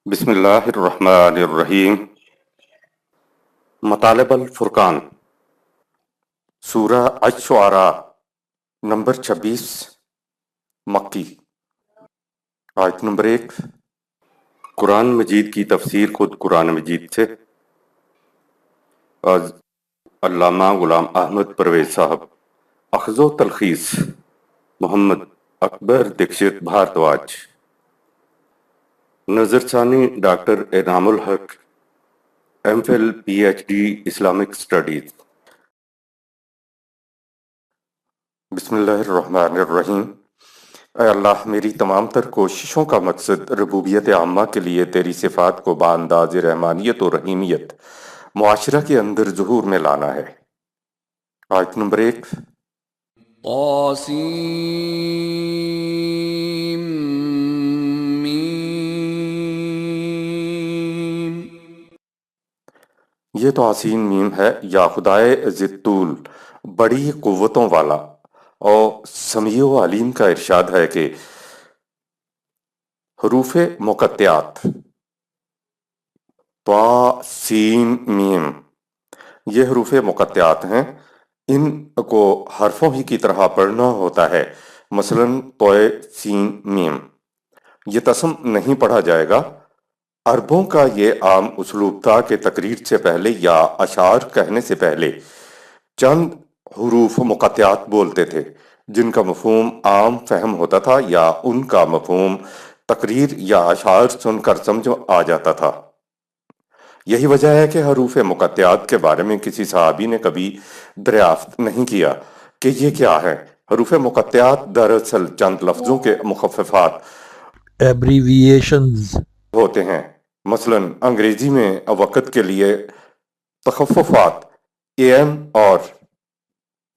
بسم اللہ الرحمن الرحیم۔ مطالب الفرقان، سورہ الشعراء، نمبر 26، مکی۔ آیت نمبر 1۔ قرآن مجید کی تفسیر خود قرآن مجید سے، از علامہ غلام احمد پرویز صاحب۔ اخذ و تلخیص محمد اکبر دکشت بھارتواج۔ نظر ثانی doctor Inam ul-Haq, M Phil P H D Islamic studies. بسم اللہ الرحمن الرحیم۔ اے اللہ، میری تمام تر کوششوں کا مقصد ربوبیت عامہ کے لیے تیری صفات کو بانداز رحمانیت و رحیمیت معاشرہ کے اندر ظہور میں لانا ہے۔ آیت نمبر 1۔ طاسیم یہ تو آسین میم ہے، یا خدائے ذی الطول، بڑی قوتوں والا اور سمیع و علیم کا ارشاد ہے کہ حروف مقطعات طا سین میم، یہ حروف مقطعات ہیں، ان کو حرفوں ہی کی طرح پڑھنا ہوتا ہے۔ مثلاً طوے سین میم، یہ تسم نہیں پڑھا جائے گا۔ عربوں کا یہ عام اسلوب تھا کہ تقریر سے پہلے یا اشعار کہنے سے پہلے چند حروف مقطعات بولتے تھے، جن کا مفہوم عام فہم ہوتا تھا یا ان کا مفہوم تقریر یا اشعار سن کر سمجھ آ جاتا تھا۔ یہی وجہ ہے کہ حروف مقطعات کے بارے میں کسی صحابی نے کبھی دریافت نہیں کیا کہ یہ کیا ہے۔ حروف مقطعات دراصل چند لفظوں کے مخففات ایبریویشنز ہوتے ہیں۔ مثلاً انگریزی میں وقت کے لیے تخففات اے ایم اور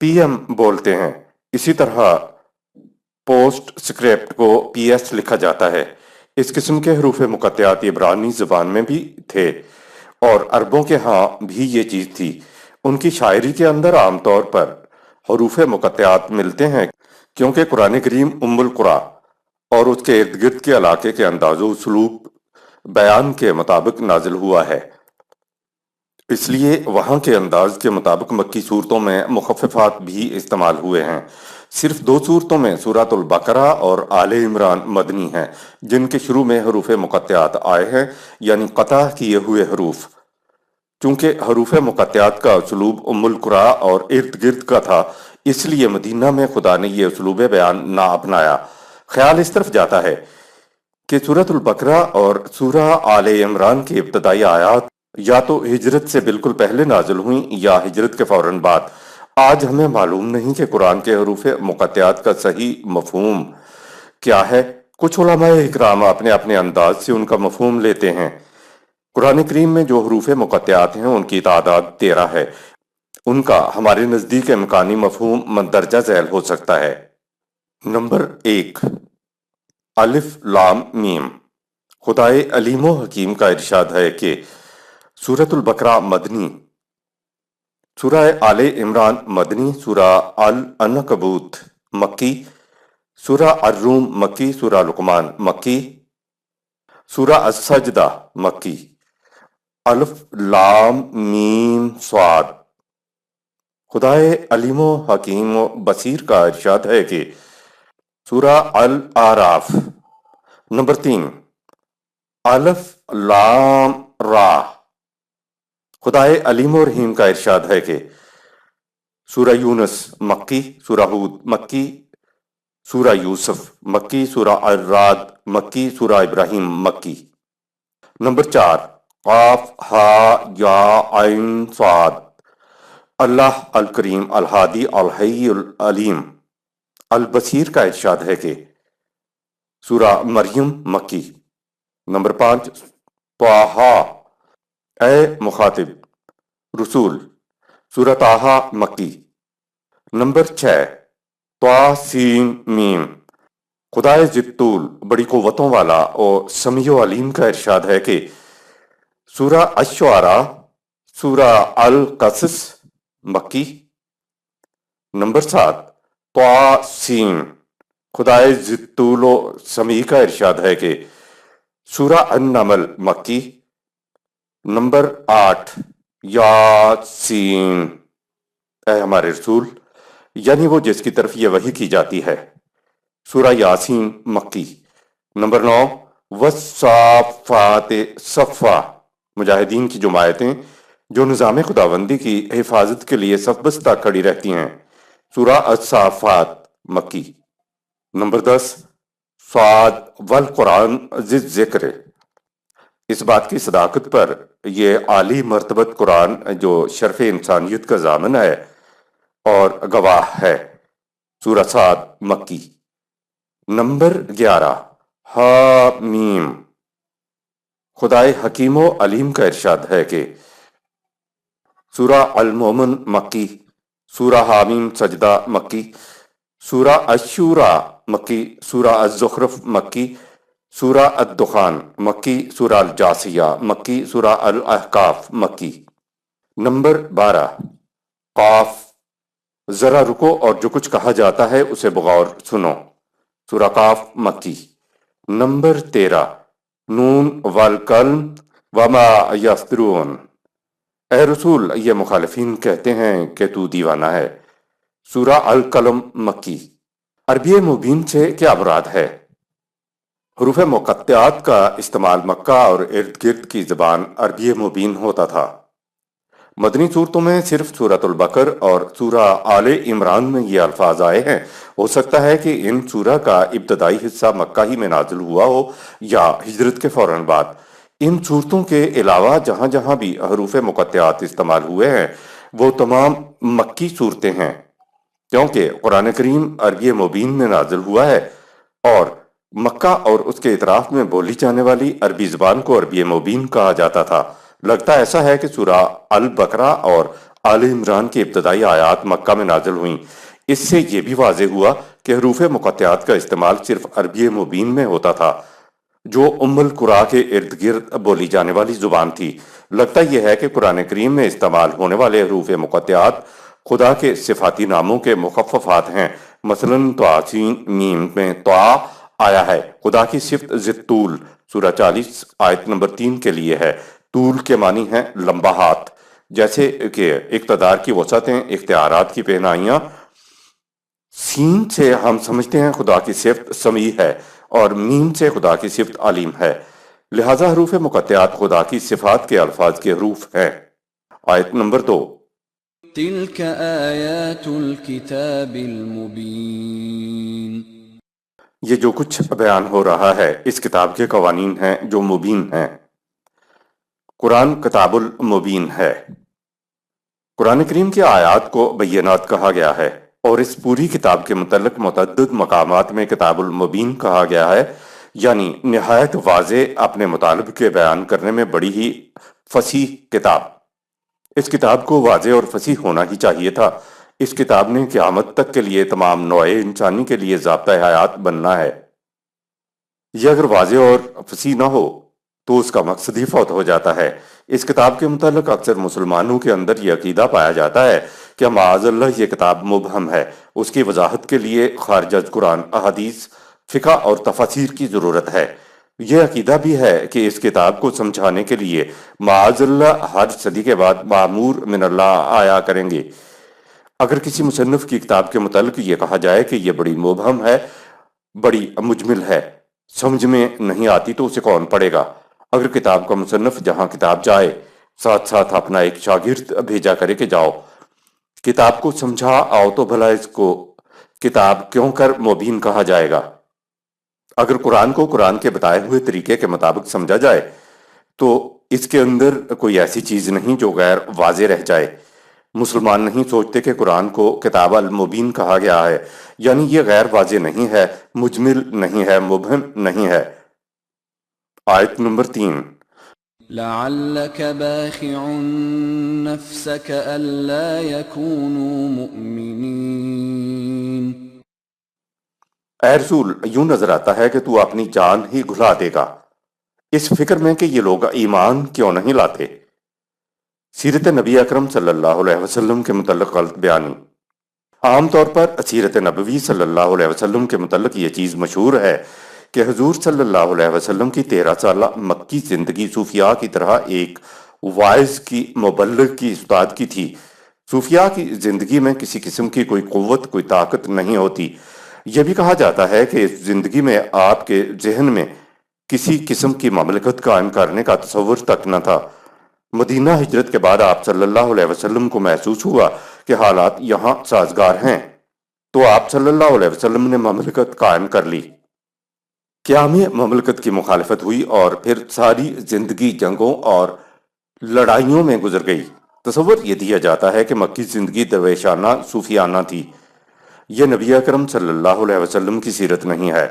پی ایم بولتے ہیں، اسی طرح پوسٹ سکرپٹ کو پی ایس لکھا جاتا ہے۔ اس قسم کے حروف مقطعات عبرانی زبان میں بھی تھے اور عربوں کے ہاں بھی یہ چیز تھی۔ ان کی شاعری کے اندر عام طور پر حروف مقطعات ملتے ہیں، کیونکہ قرآن کریم ام القرآن اور اس کے ارد گرد کے علاقے کے انداز و اسلوب بیان کے مطابق نازل ہوا ہے، اس لیے وہاں کے انداز کے مطابق مکی صورتوں میں مخففات بھی استعمال ہوئے ہیں۔ صرف 2 صورتوں میں سورۃ البقرہ اور آل عمران مدنی ہیں، جن کے شروع میں حروف مقطعات آئے ہیں، یعنی قطع کیے ہوئے حروف۔ چونکہ حروف مقطعات کا اسلوب ام القرآ اور ارد گرد کا تھا، اس لیے مدینہ میں خدا نے یہ اسلوب بیان نہ اپنایا۔ خیال اس طرف جاتا ہے کہ سورۃ البقرہ اور سورہ آل عمران کی ابتدائی آیات یا تو ہجرت سے بالکل پہلے نازل ہوئیں یا ہجرت کے فوراً بعد۔ آج ہمیں معلوم نہیں کہ قرآن کے حروف مقطعات کا صحیح مفہوم کیا ہے۔ کچھ علماء اکرام اپنے اپنے انداز سے ان کا مفہوم لیتے ہیں۔ قرآن کریم میں جو حروف مقطعات ہیں ان کی تعداد 13 ہے۔ ان کا ہمارے نزدیک امکانی مفہوم مندرجہ ذیل ہو سکتا ہے۔ نمبر 1، الف لام میم۔ خدائے علیم و حکیم کا ارشاد ہے کہ سورۃ البقرہ مدنی، سورہ آل عمران مدنی، سورہ العنکبوت مکی، سورہ الروم مکی، سورہ لقمان مکی، سورہ السجدہ مکی۔ الف لام میم صاد۔ خدائے علیم و حکیم و بصیر کا ارشاد ہے کہ سورہ الاعراف۔ نمبر 3، الف لام را۔ خدائے علیم و رحیم کا ارشاد ہے کہ سورہ یونس مکی، سورہ ہود مکی، سورہ یوسف مکی، سورہ الرعد مکی، سورہ ابراہیم مکی۔ نمبر 4، قاف ہا یا عین صاد۔ اللہ الکریم الہادی الحی العلیم البصیر کا ارشاد ہے کہ سورہ مریم مکی۔ نمبر 5، طٰہٰ، اے مخاطب رسول، سورہ طٰہٰ مکی۔ نمبر 6، طاسین میم۔ خدائے ذی الطول، بڑی قوتوں والا اور سمیع و علیم کا ارشاد ہے کہ سورہ الشعراء، سورہ القصص مکی۔ نمبر 7، طاسین۔ خدائے ذی الطول و سمیع کا ارشاد ہے کہ سورہ النمل مکی، نمبر 8 یاسین، اے ہمارے رسول، یعنی وہ جس کی طرف یہ وحی کی جاتی ہے۔ سورہ یاسین مکی، نمبر 9 والصافات صفا، مجاہدین کی جماعتیں جو نظام خداوندی کی حفاظت کے لیے صف بستہ کھڑی رہتی ہیں۔ سورہ الصافات مکی، نمبر 10 صاد والقرآن ذی الذکر، اس بات کی صداقت پر یہ عالی مرتبت قرآن جو شرف انسانیت کا ضامن ہے اور گواہ ہے۔ سورہ صاد مکی، نمبر 11 حامیم، خدائے حکیم و علیم کا ارشاد ہے کہ سورہ المومن مکی، سورہ حامیم سجدہ مکی، سورہ الشورى مکی، سورہ الزخرف مکی، سورہ الدخان مکی، سورہ الجاثیہ مکی، سورہ الاحقاف مکی۔ نمبر 12 قاف، ذرا رکو اور جو کچھ کہا جاتا ہے اسے بغور سنو۔ سورہ قاف مکی، نمبر 13 نون والقلم وما یسطرون، اے رسول یہ مخالفین کہتے ہیں کہ تو دیوانہ ہے۔ سورہ القلم مکی۔ عربی مبین سے کیا مراد ہے؟ حروف مقطعات کا استعمال مکہ اور ارد گرد کی زبان عربی مبین ہوتا تھا۔ مدنی صورتوں میں صرف سورۃ البقر اور سورہ آل عمران میں یہ الفاظ آئے ہیں۔ ہو سکتا ہے کہ ان سورہ کا ابتدائی حصہ مکہ ہی میں نازل ہوا ہو یا ہجرت کے فوراً بعد۔ ان صورتوں کے علاوہ جہاں جہاں بھی حروف مقطعات استعمال ہوئے ہیں وہ تمام مکی صورتیں ہیں، کیونکہ قرآن کریم عربی مبین میں نازل ہوا ہے اور مکہ اور اس کے اطراف میں بولی جانے والی عربی زبان کو عربی مبین کہا جاتا تھا۔ لگتا ایسا ہے کہ سورہ البقرہ اور آل عمران کی ابتدائی آیات مکہ میں نازل ہوئیں۔ اس سے یہ بھی واضح ہوا کہ حروف مقطعات کا استعمال صرف عربی مبین میں ہوتا تھا، جو ام القرآن کے ارد گرد بولی جانے والی زبان تھی۔ لگتا یہ ہے کہ قرآن کریم میں استعمال ہونے والے حروف مقطعات خدا کے صفاتی ناموں کے مخففات ہیں۔ مثلاً طاسین میم میں طا آیا ہے، خدا کی صفت ذی طول سورہ 40 آیت نمبر 3 کے لیے ہے۔ طول کے معنی ہیں لمبا ہاتھ، جیسے کہ اقتدار کی وسعتیں، اختیارات کی پہنائیاں۔ سین سے ہم سمجھتے ہیں خدا کی صفت سمیع ہے اور میم سے خدا کی صفت علیم ہے، لہذا حروف مقطعات خدا کی صفات کے الفاظ کے حروف ہیں۔ آیت نمبر 2 تلك آیات الکتاب المبین، یہ جو کچھ بیان ہو رہا ہے اس کتاب کے قوانین ہیں جو مبین ہیں۔ قرآن کتاب المبین ہے۔ قرآن کریم کی آیات کو بینات کہا گیا ہے اور اس پوری کتاب کے متعلق متعدد مقامات میں کتاب المبین کہا گیا ہے، یعنی نہایت واضح اپنے مطالب کے بیان کرنے میں بڑی ہی فصیح کتاب۔ اس کتاب کو واضح اور فصیح ہونا ہی چاہیے تھا۔ اس کتاب نے قیامت تک کے لیے تمام نوع انسانی کے لیے ضابطہ حیات بننا ہے۔ یہ اگر واضح اور فصیح نہ ہو تو اس کا مقصد ہی فوت ہو جاتا ہے۔ اس کتاب کے متعلق اکثر مسلمانوں کے اندر یہ عقیدہ پایا جاتا ہے کہ معاذ اللہ یہ کتاب مبہم ہے، اس کی وضاحت کے لیے خارج از قرآن احادیث، فقہ اور تفاسیر کی ضرورت ہے۔ یہ عقیدہ بھی ہے کہ اس کتاب کو سمجھانے کے لیے معاذ اللہ ہر صدی کے بعد معمور من اللہ آیا کریں گے۔ اگر کسی مصنف کی کتاب کے متعلق یہ کہا جائے کہ یہ بڑی مبہم ہے، بڑی مجمل ہے، سمجھ میں نہیں آتی تو اسے کون پڑھے گا؟ اگر کتاب کا مصنف جہاں کتاب جائے ساتھ ساتھ اپنا ایک شاگرد بھیجا کرے کہ جاؤ کتاب کو سمجھا آؤ تو بھلا اس کو کتاب کیوں کر مبین کہا جائے گا؟ اگر قرآن کو قرآن کے بتائے ہوئے طریقے کے مطابق سمجھا جائے تو اس کے اندر کوئی ایسی چیز نہیں جو غیر واضح رہ جائے۔ مسلمان نہیں سوچتے کہ قرآن کو کتاب المبین کہا گیا ہے، یعنی یہ غیر واضح نہیں ہے، مجمل نہیں ہے، مبہم نہیں ہے۔ آیت نمبر 3 لعلك باخع نفسك ألا يكونوا مؤمنين، اے رسول یوں نظر آتا ہے کہ تو اپنی جان ہی گھلا دے گا اس فکر میں کہ یہ لوگ ایمان کیوں نہیں لاتے۔ سیرت نبی اکرم صلی اللہ علیہ وسلم کے متعلق غلط بیانی۔ عام طور پر سیرت نبوی صلی اللہ علیہ وسلم کے متعلق یہ چیز مشہور ہے کہ حضور صلی اللہ علیہ وسلم کی 13 سالہ مکی زندگی صوفیاء کی طرح ایک وائز کی، مبلغ کی، استاد کی تھی۔ صوفیاء کی زندگی میں کسی قسم کی کوئی قوت، کوئی طاقت نہیں ہوتی۔ یہ بھی کہا جاتا ہے کہ اس زندگی میں آپ کے ذہن میں کسی قسم کی مملکت قائم کرنے کا تصور تک نہ تھا۔ مدینہ ہجرت کے بعد آپ صلی اللہ علیہ وسلم کو محسوس ہوا کہ حالات یہاں سازگار ہیں، تو آپ صلی اللہ علیہ وسلم نے مملکت قائم کر لی۔ قیام مملکت کی مخالفت ہوئی اور پھر ساری زندگی جنگوں اور لڑائیوں میں گزر گئی۔ تصور یہ دیا جاتا ہے کہ مکی زندگی درویشانہ، صوفیانہ تھی۔ یہ نبی اکرم صلی اللہ علیہ وسلم کی سیرت نہیں ہے۔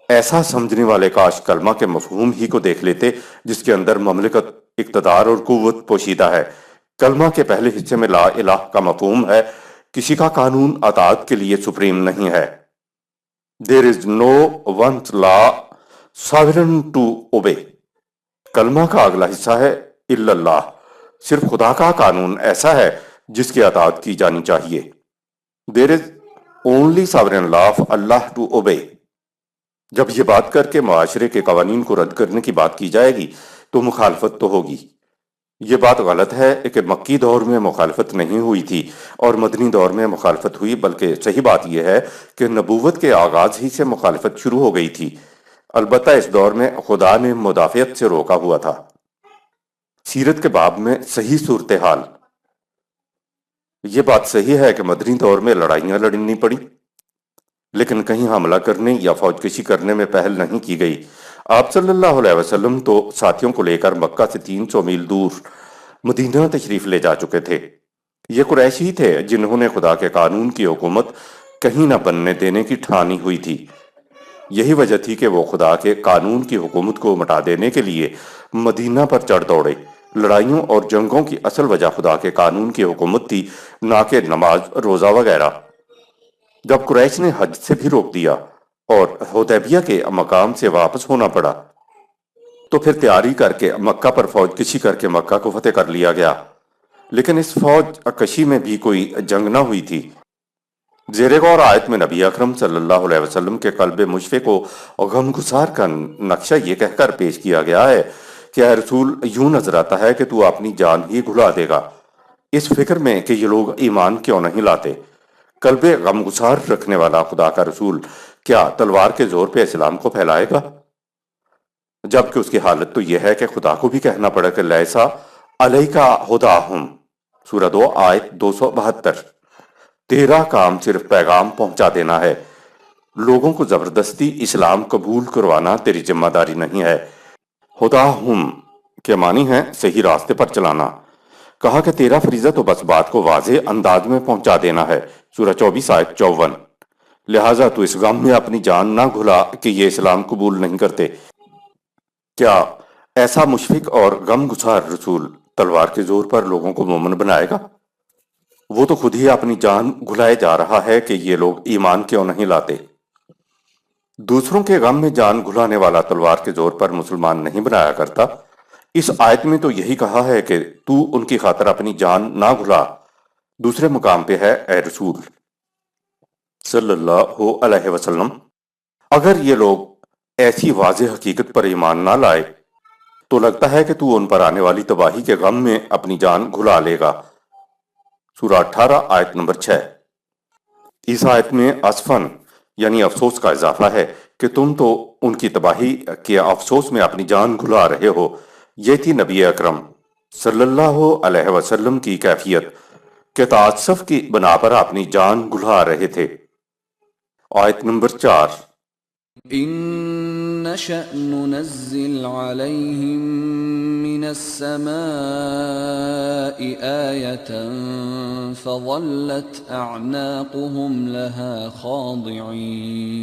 ایسا سمجھنے والے کاش کلمہ کے مفہوم ہی کو دیکھ لیتے، جس کے اندر مملکت، اقتدار اور قوت پوشیدہ ہے۔ کلمہ کے پہلے حصے میں لا الہ کا مفہوم ہے، کسی کا قانون اطاعت کے لیے سپریم نہیں ہے۔ There is no one's law sovereign to obey۔ کلمہ کا اگلا حصہ ہے الا اللہ، صرف خدا کا قانون ایسا ہے جس کی اطاعت کی جانی چاہیے۔ There is only sovereign law of Allah to obey۔ جب یہ بات کر کے معاشرے کے قوانین کو رد کرنے کی بات کی جائے گی تو مخالفت تو ہوگی۔ یہ بات غلط ہے کہ مکی دور میں مخالفت نہیں ہوئی تھی اور مدنی دور میں مخالفت ہوئی، بلکہ صحیح بات یہ ہے کہ نبوت کے آغاز ہی سے مخالفت شروع ہو گئی تھی۔ البتہ اس دور میں خدا نے مدافعت سے روکا ہوا تھا۔ سیرت کے باب میں صحیح صورتحال۔ یہ بات صحیح ہے کہ مدنی دور میں لڑائیاں لڑنی پڑی، لیکن کہیں حملہ کرنے یا فوج کشی کرنے میں پہل نہیں کی گئی۔ آپ صلی اللہ علیہ وسلم تو ساتھیوں کو لے کر مکہ سے 300 میل دور مدینہ تشریف لے جا چکے تھے۔ یہ قریش ہی تھے جنہوں نے خدا کے قانون کی حکومت کہیں نہ بننے دینے کی ٹھانی ہوئی تھی۔ یہی وجہ تھی کہ وہ خدا کے قانون کی حکومت کو مٹا دینے کے لیے مدینہ پر چڑھ دوڑے۔ لڑائیوں اور جنگوں کی اصل وجہ خدا کے قانون کی حکومت تھی، نہ کہ نماز، روزہ وغیرہ۔ جب قریش نے حج سے بھی روک دیا اور حدیبیہ کے مقام سے واپس ہونا پڑا، تو پھر تیاری کر کے مکہ پر فوج کشی کر کے مکہ کو فتح کر لیا گیا۔ لیکن اس فوج کشی میں بھی کوئی جنگ نہ ہوئی تھی۔ زیر غور آیت میں نبی اکرم صلی اللہ علیہ وسلم کے قلب مشفق و غم گسار کا نقشہ یہ کہہ کر پیش کیا گیا ہے کہ اے رسول، یوں نظر آتا ہے کہ تو اپنی جان ہی گھلا دے گا، اس فکر میں کہ یہ لوگ ایمان کیوں نہیں لاتے۔ قلب غم گسار رکھنے والا خدا کا رسول کیا تلوار کے زور پہ اسلام کو پھیلائے گا؟ جبکہ اس کی حالت تو یہ ہے کہ خدا کو بھی کہنا پڑا کہ لیسا علیک ہداہم، سورہ 2 آیت 272۔ تیرا کام صرف پیغام پہنچا دینا ہے، لوگوں کو زبردستی اسلام قبول کروانا تیری ذمہ داری نہیں ہے۔ ہداہم کے معنی ہے صحیح راستے پر چلانا۔ کہا کہ تیرا فریضہ تو بس بات کو واضح انداز میں پہنچا دینا ہے، سورہ 24 آیت 54۔ لہٰذا تو اس غم میں اپنی جان نہ گھلا کہ یہ اسلام قبول نہیں کرتے۔ کیا ایسا مشفق اور غم گسار رسول تلوار کے زور پر لوگوں کو مومن بنائے گا؟ وہ تو خود ہی اپنی جان گھلائے جا رہا ہے کہ یہ لوگ ایمان کیوں نہیں لاتے۔ دوسروں کے غم میں جان گھلانے والا تلوار کے زور پر مسلمان نہیں بنایا کرتا۔ اس آیت میں تو یہی کہا ہے کہ تو ان کی خاطر اپنی جان نہ گھلا۔ دوسرے مقام پہ ہے اے رسول صلی اللہ علیہ وسلم، اگر یہ لوگ ایسی واضح حقیقت پر ایمان نہ لائے تو لگتا ہے کہ تو ان پر آنے والی تباہی کے غم میں اپنی جان گھلا لے گا، سورہ 18 آیت نمبر 6۔ اس آیت میں اسفن یعنی افسوس کا اضافہ ہے کہ تم تو ان کی تباہی کے افسوس میں اپنی جان گھلا رہے ہو۔ یہ تھی نبی اکرم صلی اللہ علیہ وسلم کی کیفیت کہ تعصف کی بنا پر اپنی جان گھلا رہے تھے۔ آیت نمبر 4۔ إن نشأ ننزل عليهم من السماء آية فظلت أعناقهم لها خاضعين۔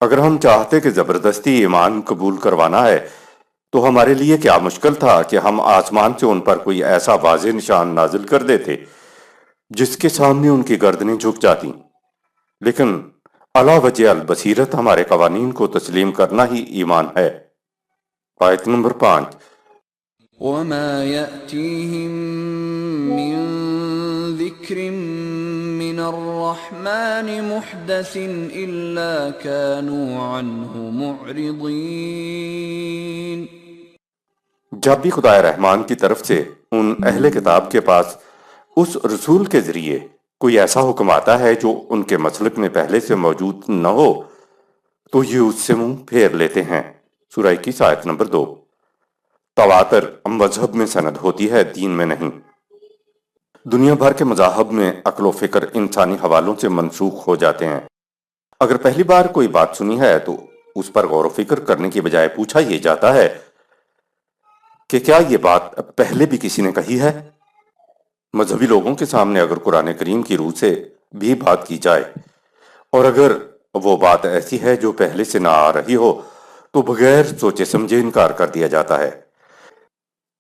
اگر ہم چاہتے کہ زبردستی ایمان قبول کروانا ہے تو ہمارے لیے کیا مشکل تھا کہ ہم آسمان سے ان پر کوئی ایسا واضح نشان نازل کر دیتے جس کے سامنے ان کی گردنیں جھک جاتی۔ لیکن علا وجہ البصیرت ہمارے قوانین کو تسلیم کرنا ہی ایمان ہے۔ آیت نمبر 5۔ وما يأتيهم من ذكر من الرحمن محدث إلا كانوا عنه معرضين۔ جب بھی خدائے رحمان کی طرف سے ان اہل کتاب کے پاس اس رسول کے ذریعے کوئی ایسا حکم آتا ہے جو ان کے مسلک میں پہلے سے موجود نہ ہو تو یہ اس سے منہ پھیر لیتے ہیں۔ سورہ 21 آیت نمبر 2۔ تواتر مذہب میں سند ہوتی ہے، دین میں نہیں۔ دنیا بھر کے مذاہب میں عقل و فکر انسانی حوالوں سے منسوخ ہو جاتے ہیں۔ اگر پہلی بار کوئی بات سنی ہے تو اس پر غور و فکر کرنے کی بجائے پوچھا یہ جاتا ہے کہ کیا یہ بات پہلے بھی کسی نے کہی ہے؟ مذہبی لوگوں کے سامنے اگر قرآن کریم کی روح سے بھی بات کی جائے اور اگر وہ بات ایسی ہے جو پہلے سے نہ آ رہی ہو تو بغیر سوچے سمجھے انکار کر دیا جاتا ہے،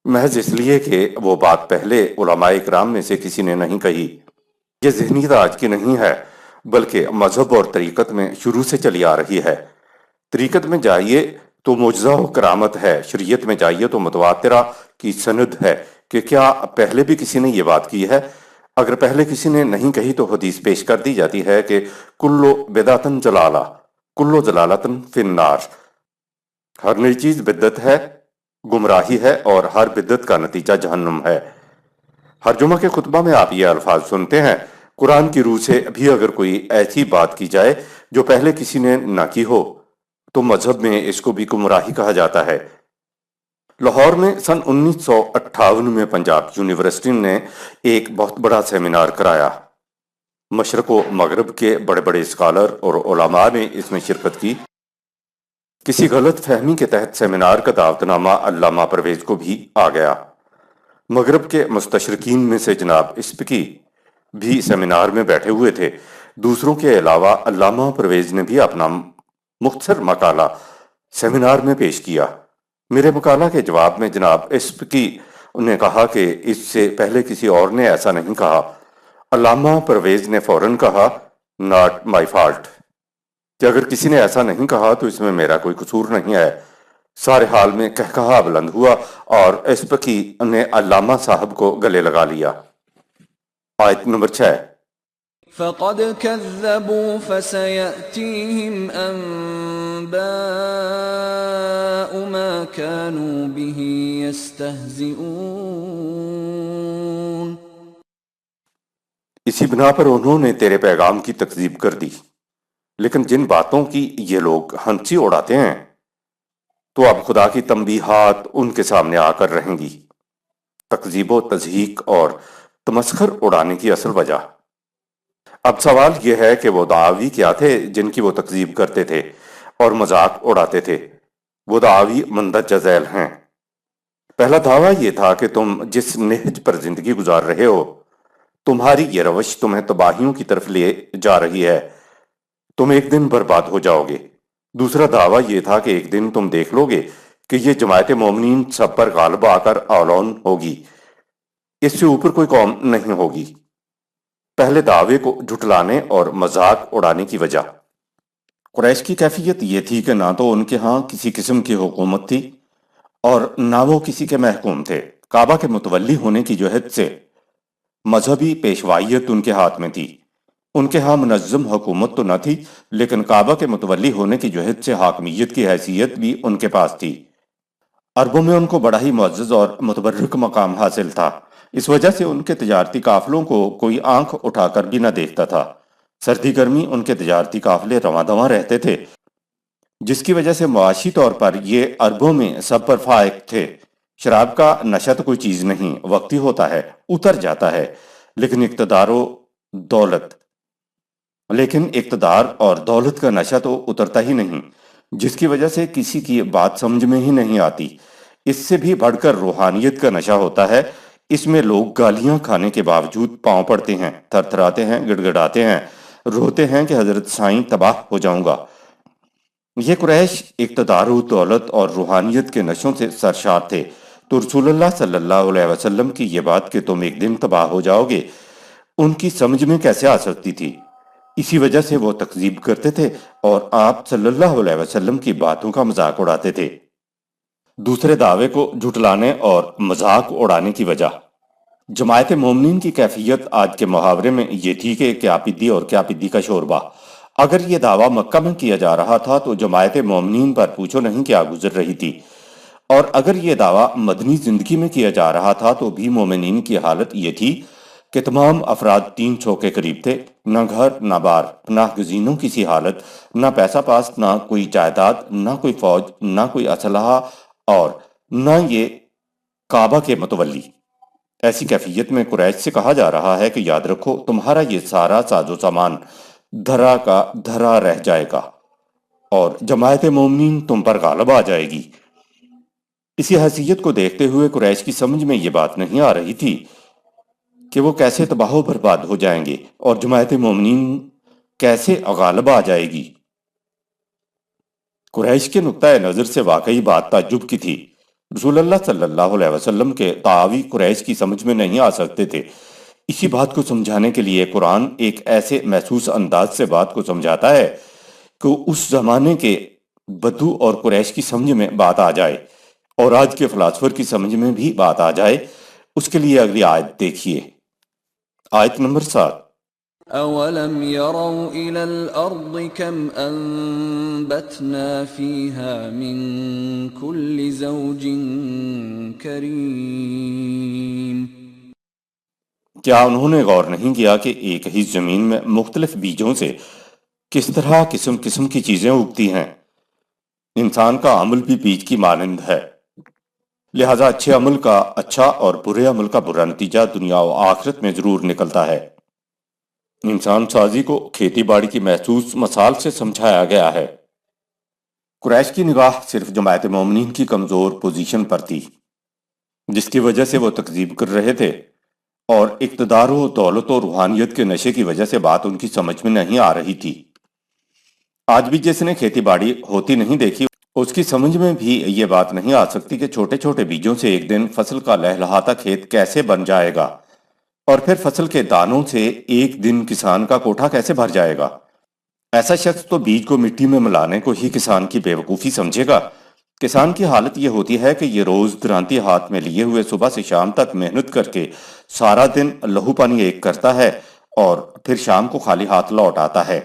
محض اس لیے کہ وہ بات پہلے علماء اکرام میں سے کسی نے نہیں کہی۔ یہ ذہنیت آج کی نہیں ہے بلکہ مذہب اور طریقت میں شروع سے چلی آ رہی ہے۔ طریقت میں جائیے تو معجزہ و کرامت ہے، شریعت میں جائیے تو متواترہ کی سند ہے کہ کیا پہلے بھی کسی نے یہ بات کی ہے؟ اگر پہلے کسی نے نہیں کہی تو حدیث پیش کر دی جاتی ہے کہ کلو بدعتن جلالہ کلو جلالتن فی النار، ہر نئی چیز بدعت ہے، گمراہی ہے، اور ہر بدعت کا نتیجہ جہنم ہے۔ ہر جمعہ کے خطبہ میں آپ یہ الفاظ سنتے ہیں۔ قرآن کی روح سے بھی اگر کوئی ایسی بات کی جائے جو پہلے کسی نے نہ کی ہو تو مذہب میں اس کو بھی گمراہی کہا جاتا ہے۔ لاہور میں سن 1958 میں پنجاب یونیورسٹی نے ایک بہت بڑا سیمینار کرایا۔ مشرق و مغرب کے بڑے بڑے اسکالر اور علماء نے اس میں شرکت کی۔ کسی غلط فہمی کے تحت سیمینار کا دعوت نامہ علامہ پرویز کو بھی آ گیا۔ مغرب کے مستشرقین میں سے جناب اسپکی بھی سیمینار میں بیٹھے ہوئے تھے۔ دوسروں کے علاوہ علامہ پرویز نے بھی اپنا مختصر مقالہ سیمینار میں پیش کیا۔ میرے مقالہ کے جواب میں جناب اسپکی نے کہا کہ اس سے پہلے کسی اور نے ایسا نہیں کہا۔ علامہ پرویز نے فوراً کہا not my fault، کہ اگر کسی نے ایسا نہیں کہا تو اس میں میرا کوئی قصور نہیں ہے۔ سارے حال میں کہکہا بلند ہوا اور اسپکی نے علامہ صاحب کو گلے لگا لیا۔ آیت نمبر 6۔ فقد كذبوا فسيأتيهم أنباء ما كانوا به يستهزئون۔ اسی بنا پر انہوں نے تیرے پیغام کی تکذیب کر دی، لیکن جن باتوں کی یہ لوگ ہنسی اڑاتے ہیں تو اب خدا کی تنبیہات ان کے سامنے آ کر رہیں گی۔ تکذیب و تضحیک اور تمسخر اڑانے کی اصل وجہ۔ اب سوال یہ ہے کہ وہ دعاوی کیا تھے جن کی وہ تکذیب کرتے تھے اور مذاق اڑاتے تھے؟ وہ دعاوی مندرجہ ذیل ہیں۔ پہلا دعویٰ یہ تھا کہ تم جس نہج پر زندگی گزار رہے ہو، تمہاری یہ روش تمہیں تباہیوں کی طرف لے جا رہی ہے، تم ایک دن برباد ہو جاؤ گے۔ دوسرا دعویٰ یہ تھا کہ ایک دن تم دیکھ لو گے کہ یہ جماعت مومنین سب پر غالب آ کر اولون ہوگی، اس سے اوپر کوئی قوم نہیں ہوگی۔ پہلے دعوے کو جھٹلانے اور مذاق اڑانے کی وجہ۔ قریش کی کیفیت یہ تھی کہ نہ تو ان کے ہاں کسی قسم کی حکومت تھی اور نہ وہ کسی کے محکوم تھے۔ کعبہ کے متولی ہونے کی جہت سے مذہبی پیشوائیت ان کے ہاتھ میں تھی۔ ان کے ہاں منظم حکومت تو نہ تھی، لیکن کعبہ کے متولی ہونے کی جہت سے حاکمیت کی حیثیت بھی ان کے پاس تھی۔ عربوں میں ان کو بڑا ہی معزز اور متبرک مقام حاصل تھا۔ اس وجہ سے ان کے تجارتی قافلوں کو کوئی آنکھ اٹھا کر بھی نہ دیکھتا تھا۔ سردی گرمی ان کے تجارتی قافلے رواں دواں رہتے تھے، جس کی وجہ سے معاشی طور پر یہ عربوں میں سب پر فائق تھے۔ شراب کا نشہ تو کوئی چیز نہیں، وقتی ہوتا ہے، اتر جاتا ہے، لیکن اقتدار اور دولت کا نشہ تو اترتا ہی نہیں، جس کی وجہ سے کسی کی بات سمجھ میں ہی نہیں آتی۔ اس سے بھی بڑھ کر روحانیت کا نشہ ہوتا ہے۔ اس میں لوگ گالیاں کھانے کے باوجود پاؤں پڑتے ہیں، تھر تھراتے ہیں، گڑ گڑاتے ہیں، روتے ہیں کہ حضرت سائیں تباہ ہو جاؤں گا۔ یہ قریش اقتدار و دولت اور روحانیت کے نشوں سے سرشار تھے، تو رسول اللہ صلی اللہ علیہ وسلم کی یہ بات کہ تم ایک دن تباہ ہو جاؤ گے ان کی سمجھ میں کیسے آ سکتی تھی؟ اسی وجہ سے وہ تکذیب کرتے تھے اور آپ صلی اللہ علیہ وسلم کی باتوں کا مذاق اڑاتے تھے۔ دوسرے دعوے کو جھٹلانے اور مذاق اڑانے کی وجہ۔ جماعت مومنین کی کیفیت آج کے محاورے میں یہ تھی کہ کیا پدی اور کیا پدی کا شوربہ۔ اگر یہ دعویٰ مکہ میں کیا جا رہا تھا تو جماعت مومنین پر پوچھو نہیں کیا گزر رہی تھی، اور اگر یہ دعویٰ مدنی زندگی میں کیا جا رہا تھا تو بھی مومنین کی حالت یہ تھی کہ تمام افراد 300 کے قریب تھے، نہ گھر نہ بار، نہ گزینوں کی سی حالت، نہ پیسہ پاس، نہ کوئی جائیداد، نہ کوئی فوج، نہ کوئی اسلحہ، اور نہ یہ کعبہ کے متولی۔ ایسی کیفیت میں قریش سے کہا جا رہا ہے کہ یاد رکھو تمہارا یہ سارا ساز و سامان دھرا کا دھرا رہ جائے گا اور جماعت مومنین تم پر غالب آ جائے گی۔ اسی حیثیت کو دیکھتے ہوئے قریش کی سمجھ میں یہ بات نہیں آ رہی تھی کہ وہ کیسے تباہ و برباد ہو جائیں گے اور جماعت مومنین کیسے غالب آ جائے گی۔ قریش کے نقطۂ نظر سے واقعی بات تعجب کی تھی۔ رسول اللہ صلی اللہ علیہ وسلم کے تعاوی قریش کی سمجھ میں نہیں آ سکتے تھے۔ اسی بات کو سمجھانے کے لیے قرآن ایک ایسے محسوس انداز سے بات کو سمجھاتا ہے کہ اس زمانے کے بدو اور قریش کی سمجھ میں بات آ جائے اور آج کے فلاسفر کی سمجھ میں بھی بات آ جائے۔ اس کے لیے اگلی آیت دیکھیے، آیت نمبر 7۔ أَوَلَمْ يَرَوْا إِلَى الْأَرْضِ كَمْ أَنبَتْنَا فِيهَا مِن كُلِّ زَوْجٍ كَرِيمٍ۔ کیا انہوں نے غور نہیں کیا کہ ایک ہی زمین میں مختلف بیجوں سے کس طرح قسم قسم کی چیزیں اگتی ہیں؟ انسان کا عمل بھی بیج کی مانند ہے، لہذا اچھے عمل کا اچھا اور برے عمل کا برا نتیجہ دنیا و آخرت میں ضرور نکلتا ہے۔ انسان سازی کو کھیتی باڑی کی محسوس مثال سے سمجھایا گیا ہے۔ قریش کی نگاہ صرف جماعت مومنین کی کمزور پوزیشن پر تھی، جس کی وجہ سے وہ تکذیب کر رہے تھے، اور اقتدار و دولت و روحانیت کے نشے کی وجہ سے بات ان کی سمجھ میں نہیں آ رہی تھی۔ آج بھی جس نے کھیتی باڑی ہوتی نہیں دیکھی اس کی سمجھ میں بھی یہ بات نہیں آ سکتی کہ چھوٹے چھوٹے بیجوں سے ایک دن فصل کا لہلہاتا کھیت کیسے بن جائے گا، اور پھر فصل کے دانوں سے ایک دن کسان کا کوٹھا کیسے بھر جائے گا۔ ایسا شخص تو بیج کو مٹی میں ملانے کو ہی کسان کی بیوقوفی سمجھے گا۔ کسان کی حالت یہ ہوتی ہے کہ یہ روز درانتی ہاتھ میں لیے ہوئے صبح سے شام تک محنت کر کے سارا دن لہو پانی ایک کرتا ہے اور پھر شام کو خالی ہاتھ لوٹ آتا ہے۔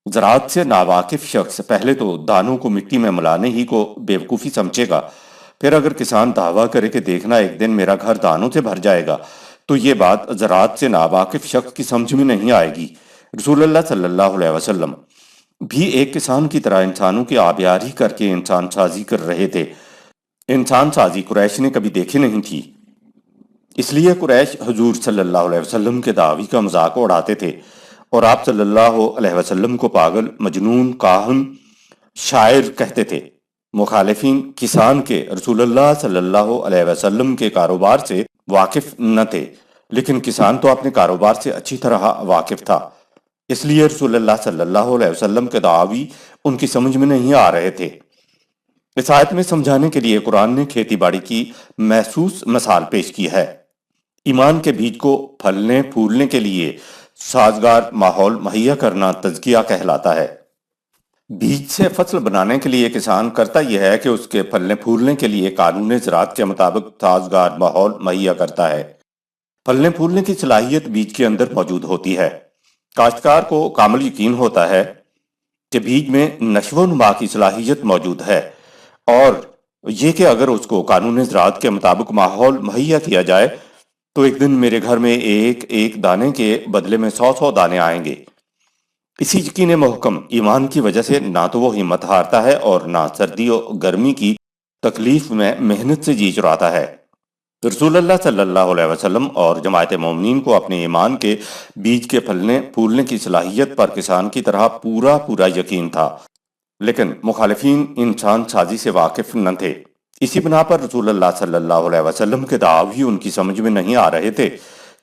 زراعت سے ناواقف شخص پہلے تو دانوں کو مٹی میں ملانے ہی کو بیوقوفی سمجھے گا، پھر اگر کسان دعویٰ کرے کہ دیکھنا ایک دن میرا گھر دانوں سے بھر جائے گا تو یہ بات زراعت سے ناواقف شخص کی سمجھ میں نہیں آئے گی۔ رسول اللہ صلی اللہ علیہ وسلم بھی ایک کسان کی طرح انسانوں کی آبیاری کر کے انسان سازی کر رہے تھے۔ انسان سازی قریش نے کبھی دیکھی نہیں تھی، اس لیے قریش حضور صلی اللہ علیہ وسلم کے دعوی کا مذاق اڑاتے تھے اور آپ صلی اللہ علیہ وسلم کو پاگل، مجنون، کاہن، شاعر کہتے تھے۔ مخالفین کسان کے رسول اللہ صلی اللہ علیہ وسلم کے کاروبار سے واقف نہ تھے، لیکن کسان تو اپنے کاروبار سے اچھی طرح واقف تھا، اس لیے رسول اللہ صلی اللہ علیہ وسلم کے دعاوی ان کی سمجھ میں نہیں آ رہے تھے۔ اس آیت میں سمجھانے کے لیے قرآن نے کھیتی باڑی کی محسوس مثال پیش کی ہے۔ ایمان کے بیج کو پھلنے پھولنے کے لیے سازگار ماحول مہیا کرنا تزکیہ کہلاتا ہے۔ بیج سے فصل بنانے کے لیے کسان کرتا یہ ہے کہ اس کے پھلنے پھولنے کے لیے قانون زراعت کے مطابق سازگار ماحول مہیا کرتا ہے۔ پھلنے پھولنے کی صلاحیت بیج کے اندر موجود ہوتی ہے۔ کاشتکار کو کامل یقین ہوتا ہے کہ بیج میں نشو و نما کی صلاحیت موجود ہے، اور یہ کہ اگر اس کو قانون زراعت کے مطابق ماحول مہیا کیا جائے تو ایک دن میرے گھر میں ایک ایک دانے کے بدلے میں 100 دانے آئیں گے۔ اسی یقین محکم ایمان کی وجہ سے نہ تو وہ ہمت ہارتا ہے اور نہ سردی و گرمی کی تکلیف میں محنت سے جی چراتا ہے۔ رسول اللہ صلی اللہ علیہ وسلم اور جماعت مومنین کو اپنے ایمان کے بیج کے پھلنے پھولنے کی صلاحیت پر کسان کی طرح پورا یقین تھا، لیکن مخالفین انسان سازی سے واقف نہ تھے۔ اسی بنا پر رسول اللہ صلی اللہ علیہ وسلم کے دعاوی ان کی سمجھ میں نہیں آ رہے تھے،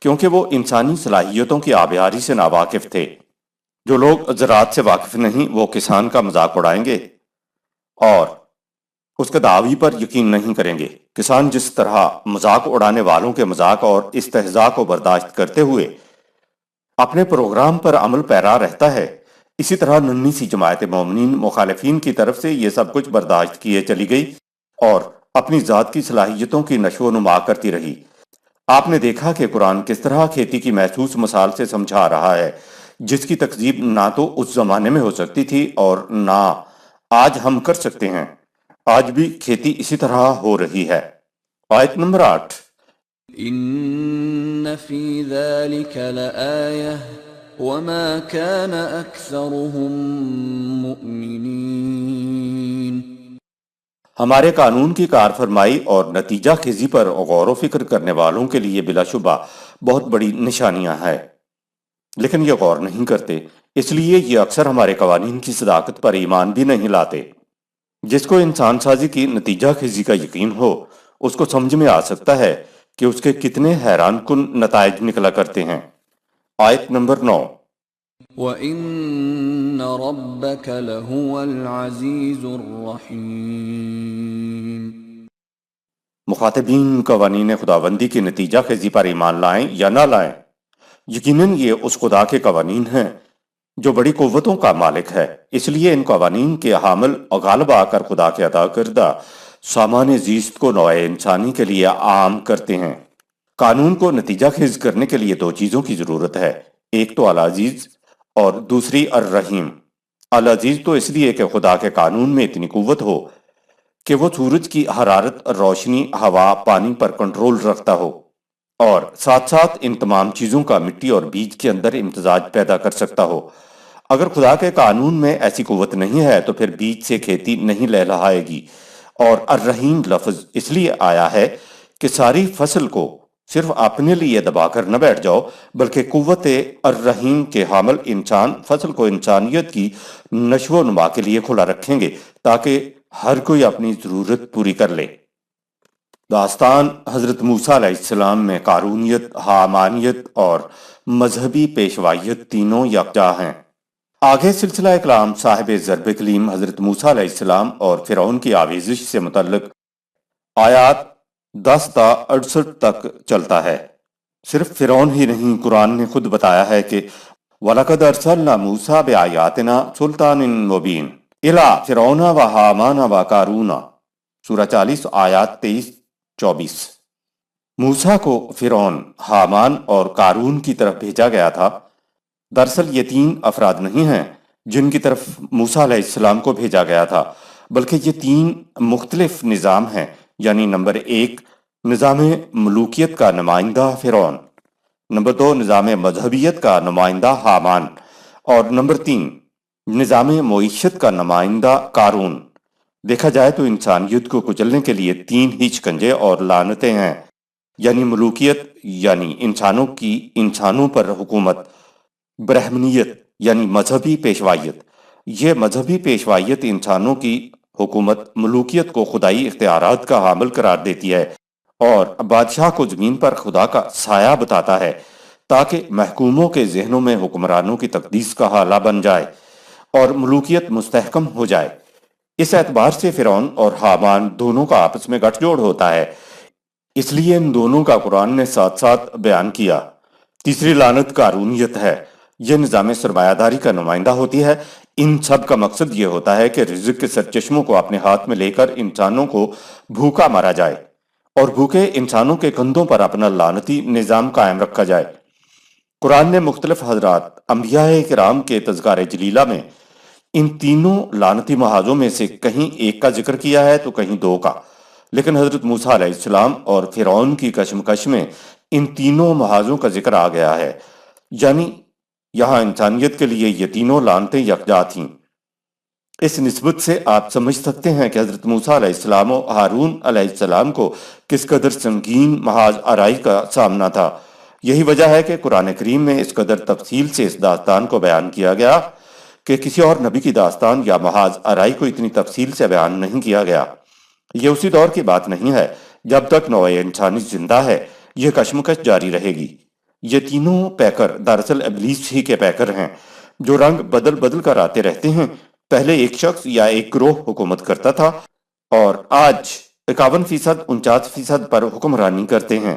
کیونکہ وہ انسانی صلاحیتوں کی آبیاری سے ناواقف تھے۔ جو لوگ زراعت سے واقف نہیں وہ کسان کا مذاق اڑائیں گے اور اس کے دعوی پر یقین نہیں کریں گے۔ کسان جس طرح مذاق اڑانے والوں کے مذاق اور استہزاء کو برداشت کرتے ہوئے اپنے پروگرام پر عمل پیرا رہتا ہے، اسی طرح ننھی سی جماعت مومنین مخالفین کی طرف سے یہ سب کچھ برداشت کیے چلی گئی اور اپنی ذات کی صلاحیتوں کی نشو و نما کرتی رہی۔ آپ نے دیکھا کہ قرآن کس طرح کھیتی کی محسوس مثال سے سمجھا رہا ہے، جس کی تکذیب نہ تو اس زمانے میں ہو سکتی تھی اور نہ آج ہم کر سکتے ہیں۔ آج بھی کھیتی اسی طرح ہو رہی ہے۔ آیت نمبر 8۔ إن في ذلك لآية وما كان أكثرهم مؤمنين۔ ہمارے قانون کی کار فرمائی اور نتیجہ خیزی پر غور و فکر کرنے والوں کے لیے بلا شبہ بہت بڑی نشانیاں ہیں، لیکن یہ غور نہیں کرتے، اس لیے یہ اکثر ہمارے قوانین کی صداقت پر ایمان بھی نہیں لاتے۔ جس کو انسان سازی کی نتیجہ خیزی کا یقین ہو، اس کو سمجھ میں آ سکتا ہے کہ اس کے کتنے حیران کن نتائج نکلا کرتے ہیں۔ آیت نمبر 9۔ وَإِنَّ رَبَّكَ لَهُوَ الْعَزِيزُ الرَّحِيمُ۔ مخاطبین قوانین خداوندی کی نتیجہ خیزی پر ایمان لائیں یا نہ لائیں، یقیناً یہ اس خدا کے قوانین ہیں جو بڑی قوتوں کا مالک ہے، اس لیے ان قوانین کے حامل غالب آ کر خدا کے عطا کردہ سامان زیست کو نوع انسانی کے لیے عام کرتے ہیں۔ قانون کو نتیجہ خیز کرنے کے لیے دو چیزوں کی ضرورت ہے، ایک تو العزیز اور دوسری الرحیم۔ العزیز تو اس لیے کہ خدا کے قانون میں اتنی قوت ہو کہ وہ سورج کی حرارت، روشنی، ہوا، پانی پر کنٹرول رکھتا ہو، اور ساتھ ساتھ ان تمام چیزوں کا مٹی اور بیج کے اندر امتزاج پیدا کر سکتا ہو۔ اگر خدا کے قانون میں ایسی قوت نہیں ہے تو پھر بیج سے کھیتی نہیں لہلہائے گی۔ اور الرحیم لفظ اس لیے آیا ہے کہ ساری فصل کو صرف اپنے لیے دبا کر نہ بیٹھ جاؤ، بلکہ قوت الرحیم کے حامل انسان فصل کو انسانیت کی نشو و نما کے لیے کھلا رکھیں گے تاکہ ہر کوئی اپنی ضرورت پوری کر لے۔ داستان حضرت موسیٰ علیہ السلام میں قارونیت، حامانیت اور مذہبی پیشوائیت تینوں یکجا ہیں۔ آگے سلسلہ کلام صاحب ضرب کلیم حضرت موسیٰ علیہ السلام اور فرعون کی آویزش سے متعلق آیات 10 تا 68 تک چلتا ہے۔ صرف فرعون ہی نہیں، قرآن نے خود بتایا ہے کہ وَلَقَدْ أَرْسَلْنَا مُوسَىٰ بِآيَاتِنَا سُلْطَانٍ مُبِينٍ إِلَىٰ فِرْعَوْنَ وَهَامَانَ وَقَارُونَ، سورہ 40 آیات 23-24۔ موسیٰ کو فرعون، حامان اور قارون کی طرف بھیجا گیا تھا۔ دراصل یہ تین افراد نہیں ہیں جن کی طرف موسیٰ علیہ السلام کو بھیجا گیا تھا، بلکہ یہ تین مختلف نظام ہیں، یعنی نمبر 1 نظام ملوکیت کا نمائندہ فرعون، نمبر 2 نظام مذہبیت کا نمائندہ حامان، اور نمبر 3 نظام معیشت کا نمائندہ قارون۔ دیکھا جائے تو انسانیت کو کچلنے کے لیے تین ہی شکنجے اور لعنتیں ہیں، یعنی ملوکیت یعنی انسانوں کی انسانوں پر حکومت، برہمنیت یعنی مذہبی پیشوائیت۔ یہ مذہبی پیشوائیت انسانوں کی حکومت ملوکیت کو خدائی اختیارات کا حامل قرار دیتی ہے اور بادشاہ کو زمین پر خدا کا سایہ بتاتا ہے تاکہ محکوموں کے ذہنوں میں حکمرانوں کی تقدیس کا حالہ بن جائے اور ملوکیت مستحکم ہو جائے۔ اس اعتبار سے فرعون اور حامان دونوں کا آپس میں گٹھ جوڑ ہوتا ہے، اس لیے ان دونوں کا قرآن نے ساتھ ساتھ بیان کیا۔ تیسری لعنت قارونیت ہے، یہ نظام سرمایہ داری کا نمائندہ ہوتی ہے۔ ان سب کا مقصد یہ ہوتا ہے کہ رزق کے سرچشموں کو اپنے ہاتھ میں لے کر انسانوں کو بھوکا مارا جائے اور بھوکے انسانوں کے کندھوں پر اپنا لعنتی نظام قائم رکھا جائے۔ قرآن نے مختلف حضرات انبیاء کرام کے تذکار جلیلہ میں ان تینوں لعنتی محاذوں میں سے کہیں ایک کا ذکر کیا ہے تو کہیں دو کا، لیکن حضرت موسیٰ علیہ السلام اور فرعون کی کشمکش میں ان تینوں محاذوں کا ذکر آ گیا ہے، یعنی یہاں انسانیت کے لیے یہ تینوں لعنتیں یکجا تھیں۔ اس نسبت سے آپ سمجھ سکتے ہیں کہ حضرت موسیٰ علیہ السلام و ہارون علیہ السلام کو کس قدر سنگین محاذ آرائی کا سامنا تھا۔ یہی وجہ ہے کہ قرآن کریم میں اس قدر تفصیل سے اس داستان کو بیان کیا گیا کہ کسی اور نبی کی داستان یا محاذ آرائی کو اتنی تفصیل سے بیان نہیں کیا گیا۔ یہ اسی دور کی بات نہیں ہے، جب تک نوع انسانی زندہ ہے یہ کشمکش جاری رہے گی۔ یہ تینوں پیکر دراصل ابلیس ہی کے پیکر ہیں جو رنگ بدل بدل کر آتے رہتے ہیں۔ پہلے ایک شخص یا ایک گروہ حکومت کرتا تھا اور آج 51% 49% پر حکمرانی کرتے ہیں۔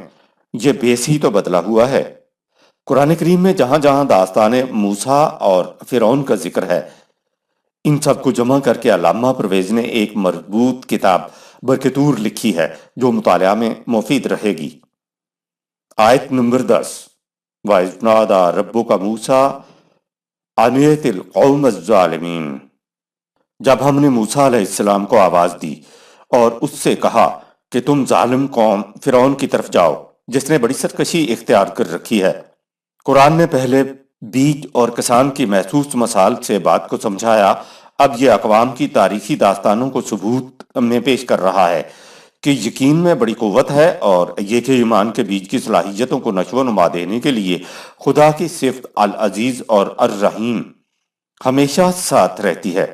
یہ بیس ہی تو بدلا ہوا ہے۔ قرآن کریم میں جہاں جہاں داستان موسیٰ اور فرعون کا ذکر ہے، ان سب کو جمع کر کے علامہ پرویز نے ایک مربوط کتاب برکتور لکھی ہے جو مطالعہ میں مفید رہے گی۔ آیت نمبر 10 وَإِذْ نَادَى رَبُّكَ مُوسَىٰ أَنِ ائْتِ الْقَوْمَ الظَّالِمِينَ، جب ہم نے موسیٰ علیہ السلام کو آواز دی اور اس سے کہا کہ تم ظالم قوم فرعون کی طرف جاؤ جس نے بڑی سرکشی اختیار کر رکھی ہے۔ قرآن نے پہلے بیج اور کسان کی محسوس مثال سے بات کو سمجھایا، اب یہ اقوام کی تاریخی داستانوں کو ثبوت میں پیش کر رہا ہے کہ یقین میں بڑی قوت ہے، اور یہ کہ ایمان کے بیج کی صلاحیتوں کو نشو و نما دینے کے لیے خدا کی صفت العزیز اور الرحیم ہمیشہ ساتھ رہتی ہے۔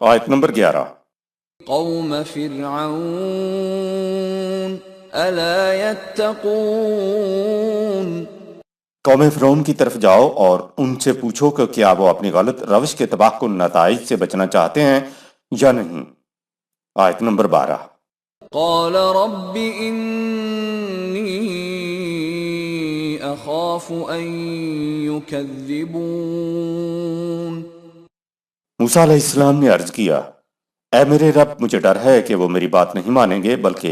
آیت نمبر 11 قوم فرعون ألا يتقون قوم فرعون کی طرف جاؤ اور ان سے پوچھو کہ کیا وہ اپنی غلط روش کے تباہ کن نتائج سے بچنا چاہتے ہیں یا نہیں۔ آیت نمبر 12 قال رب إني أخاف أن يكذبون موسیٰ علیہ السلام نے عرض کیا، اے میرے رب، مجھے ڈر ہے کہ وہ میری بات نہیں مانیں گے بلکہ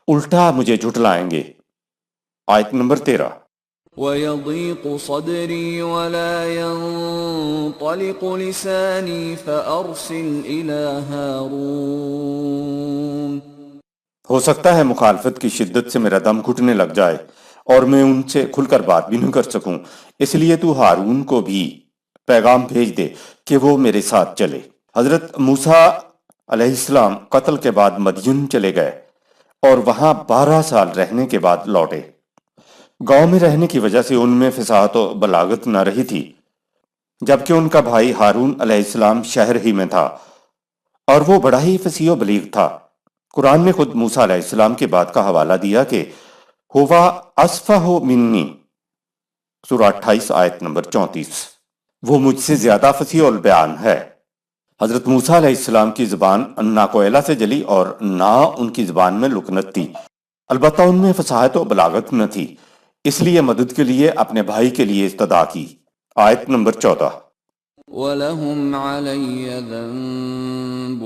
الٹا مجھے جھٹلائیں گے۔ آیت نمبر 13 ويضيق صدري ولا ينطلق لساني فأرسل إلى هارون ہو سکتا ہے مخالفت کی شدت سے میرا دم گھٹنے لگ جائے اور میں ان سے کھل کر بات بھی نہ کر سکوں، اس لیے تو ہارون کو بھی پیغام بھیج دے کہ وہ میرے ساتھ چلے۔ حضرت موسیٰ علیہ السلام قتل کے بعد مدین چلے گئے اور وہاں 12 سال رہنے کے بعد لوٹے۔ گاؤں میں رہنے کی وجہ سے ان میں فصاحت و بلاغت نہ رہی تھی، جبکہ ان کا بھائی ہارون علیہ السلام شہر ہی میں تھا اور وہ بڑا ہی فصیح و بلیغ تھا۔ قرآن نے خود موسیٰ علیہ السلام کی بات کا حوالہ دیا کہ ہوا اصفہ منی، سورہ 28 آیت نمبر 34، وہ مجھ سے زیادہ فصیح البیان ہے۔ حضرت موسیٰ علیہ السلام کی زبان نہ کوئلہ سے جلی اور نہ ان کی زبان میں لکنت تھی، البتہ ان میں فصاحت و بلاغت نہ تھی، اس لیے مدد کے لیے اپنے بھائی کے لیے استدعا کی۔ آیت نمبر 14 وَلَهُمْ عَلَيَّ ذَنبٌ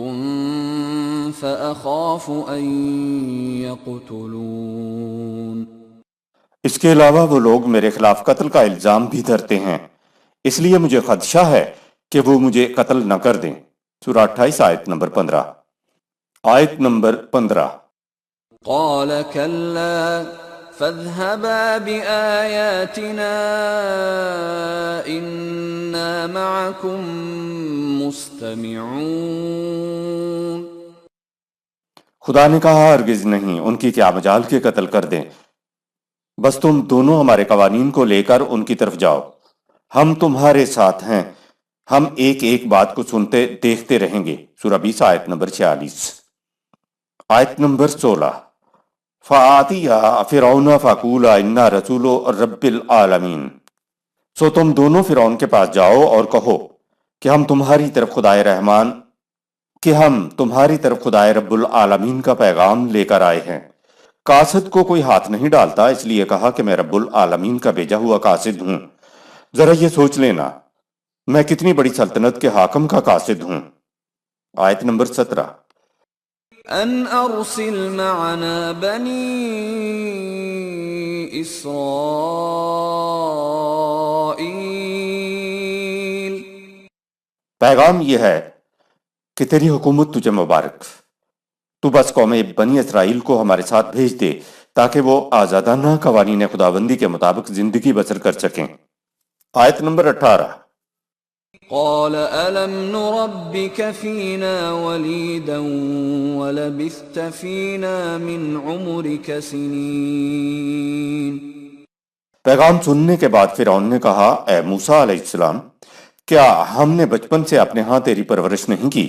فَأَخَافُ أَن يَقْتُلُونَ اس کے علاوہ وہ لوگ میرے خلاف قتل کا الزام بھی دھرتے ہیں، اس لیے مجھے خدشہ ہے کہ وہ مجھے قتل نہ کر دیں۔ سورہ 28 آیت نمبر 15۔ آیت نمبر 15 قَالَ كَلَّا فَاذْهَبَا بِآيَاتِنَا إِنَّا مَعَكُمْ مُسْتَمِعُونَ خدا نے کہا، ہرگز نہیں، ان کی کیا مجال کے قتل کر دیں، بس تم دونوں ہمارے قوانین کو لے کر ان کی طرف جاؤ، ہم تمہارے ساتھ ہیں، ہم ایک ایک بات کو سنتے دیکھتے رہیں گے۔ سورہ 20 آیت نمبر 46۔ آیت نمبر 16 فَآتِيَا فِرْعَوْنَ فَقُولَا إِنَّا رَسُولُ رَبِّ الْعَالَمِينَ، سو تم دونوں فرعون کے پاس جاؤ اور کہو کہ ہم تمہاری طرف خدائے رب العالمین کا پیغام لے کر آئے ہیں۔ قاصد کو کوئی ہاتھ نہیں ڈالتا، اس لیے کہا کہ میں رب العالمین کا بھیجا ہوا قاصد ہوں۔ ذرا یہ سوچ لینا، میں کتنی بڑی سلطنت کے حاکم کا قاصد ہوں۔ آیت نمبر 17 أن أرسل معنا بني إسرائيل پیغام یہ ہے کہ تیری حکومت تجھے مبارک، تو بس قوم بنی اسرائیل کو ہمارے ساتھ بھیج دے تاکہ وہ آزادانہ قوانین خداوندی کے مطابق زندگی بسر کر سکیں۔ آیت نمبر 18 قال ألم نربك فينا وليدا ولبثت فينا من عمرك سنين پیغام سننے کے بعد فرعون نے کہا، اے موسیٰ علیہ السلام، کیا ہم نے بچپن سے اپنے ہاں تیری پرورش نہیں کی،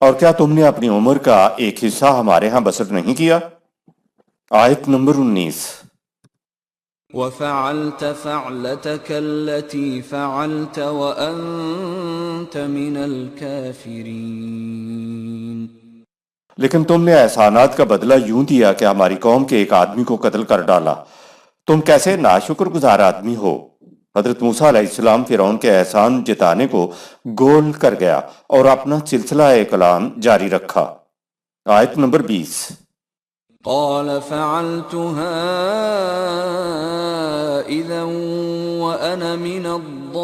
اور کیا تم نے اپنی عمر کا ایک حصہ ہمارے ہاں بسر نہیں کیا؟ آیت نمبر 19 وفعلت فعلتك التي فعلت وأنت من الكافرين لیکن تم نے احسانات کا بدلہ یوں دیا کہ ہماری قوم کے ایک آدمی کو قتل کر ڈالا، تم کیسے ناشکر گزار آدمی ہو۔ حضرت موسیٰ علیہ السلام فرعون کے احسان جتانے کو گول کر گیا اور اپنا سلسلہ کلام جاری رکھا۔ آیت نمبر 20 قال فعلتها إذا وأنا من الضالين.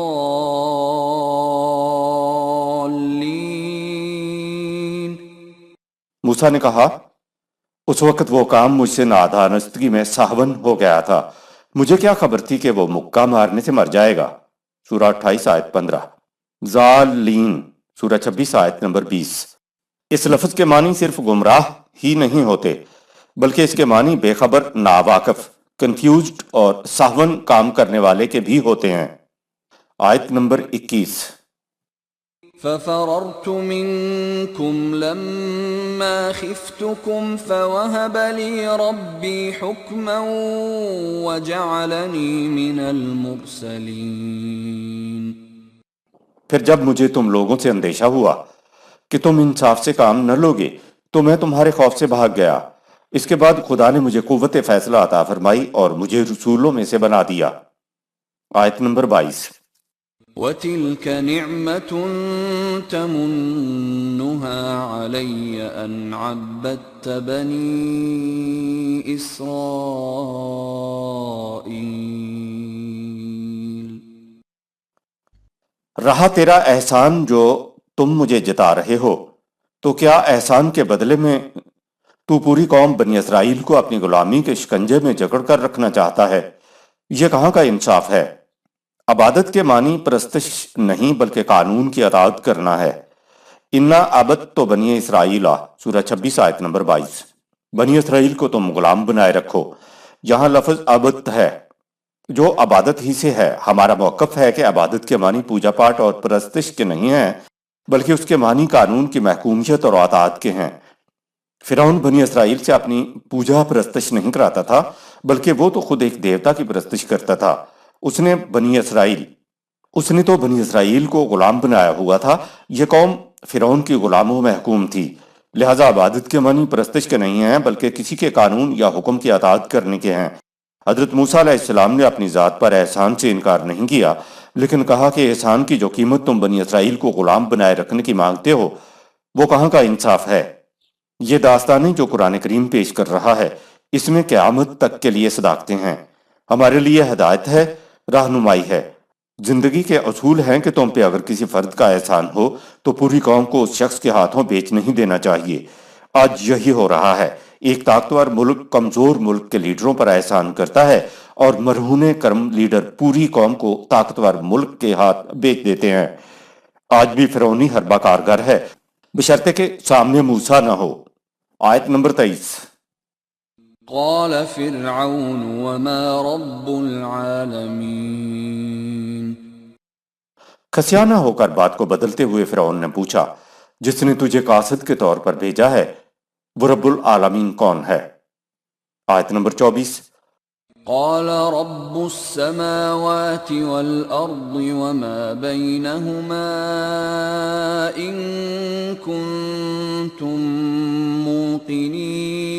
موسیٰ نے کہا اس وقت وہ کام مجھ سے نادانستگی میں سہون ہو گیا تھا، مجھے کیا خبر تھی کہ وہ مکہ مارنے سے مر جائے گا. سورہ 28 آیت 15. ضالین سورہ 26 آیت نمبر 20. اس لفظ کے معنی صرف گمراہ ہی نہیں ہوتے بلکہ اس کے معنی بے خبر، ناواقف، کنفیوزڈ اور سہون کام کرنے والے کے بھی ہوتے ہیں. آیت نمبر 21. ففررت منكم لما خفتكم فوهب لي ربي حكما وجعلني من المرسلين. پھر جب مجھے تم لوگوں سے اندیشہ ہوا کہ تم انصاف سے کام نہ لوگے تو میں تمہارے خوف سے بھاگ گیا. اس کے بعد خدا نے مجھے قوت فیصلہ عطا فرمائی اور مجھے رسولوں میں سے بنا دیا. آیت نمبر 22. وَتِلْكَ نِعْمَةٌ تَمُنُّهَا عَلَيَّ أَنْ عَبَّدتَّ بَنِي إِسْرَائِيلَ. رہا تیرا احسان جو تم مجھے جتا رہے ہو، تو کیا احسان کے بدلے میں تو پوری قوم بنی اسرائیل کو اپنی غلامی کے شکنجے میں جکڑ کر رکھنا چاہتا ہے؟ یہ کہاں کا انصاف ہے؟ عبادت کے معنی پرستش نہیں بلکہ قانون کی اطاعت کرنا ہے. انا عبدت تو بنی اسرائیل سورہ 26 آیت نمبر 22. بنی اسرائیل کو تم غلام بنائے رکھو. یہاں لفظ عبدت ہے جو عبادت ہی سے ہے. ہمارا موقف ہے کہ عبادت کے معنی پوجا پاٹ اور پرستش کے نہیں ہیں بلکہ اس کے معنی قانون کی محکومیت اور اطاعت کے ہیں. فرعون بنی اسرائیل سے اپنی پوجا پرستش نہیں کراتا تھا بلکہ وہ تو خود ایک دیوتا کی پرستش کرتا تھا. اس نے تو بنی اسرائیل کو غلام بنایا ہوا تھا. یہ قوم فرعون کی غلاموں میں محکوم تھی. لہذا عبادت کے معنی پرستش کے نہیں ہیں بلکہ کسی کے قانون یا حکم کی اطاعت کرنے کے ہیں. حضرت موسیٰ علیہ السلام نے اپنی ذات پر احسان سے انکار نہیں کیا لیکن کہا کہ احسان کی جو قیمت تم بنی اسرائیل کو غلام بنائے رکھنے کی مانگتے ہو وہ کہاں کا انصاف ہے؟ یہ داستانیں جو قرآن کریم پیش کر رہا ہے اس میں قیامت تک کے لیے صداقتیں ہیں، ہمارے لیے ہدایت ہے، رہنمائی ہے. زندگی کے اصول ہیں کہ تم پہ اگر کسی فرد کا احسان ہو تو پوری قوم کو اس شخص کے ہاتھوں بیچ نہیں دینا چاہیے. آج یہی ہو رہا ہے. ایک طاقتور ملک کمزور ملک کے لیڈروں پر احسان کرتا ہے اور مرہون کرم لیڈر پوری قوم کو طاقتور ملک کے ہاتھ بیچ دیتے ہیں. آج بھی فرعونی حربہ کارگر ہے بشرطے کہ سامنے موسیٰ نہ ہو. آیت نمبر 23. قال فرعون وما رب العالمین. کھسیانہ ہو کر بات کو بدلتے ہوئے فرعون نے پوچھا جس نے تجھے قاصد کے طور پر بھیجا ہے وہ رب العالمین کون ہے؟ آیت نمبر 24. قال رب السماوات والأرض وما بينهما إن كنتم موقنين.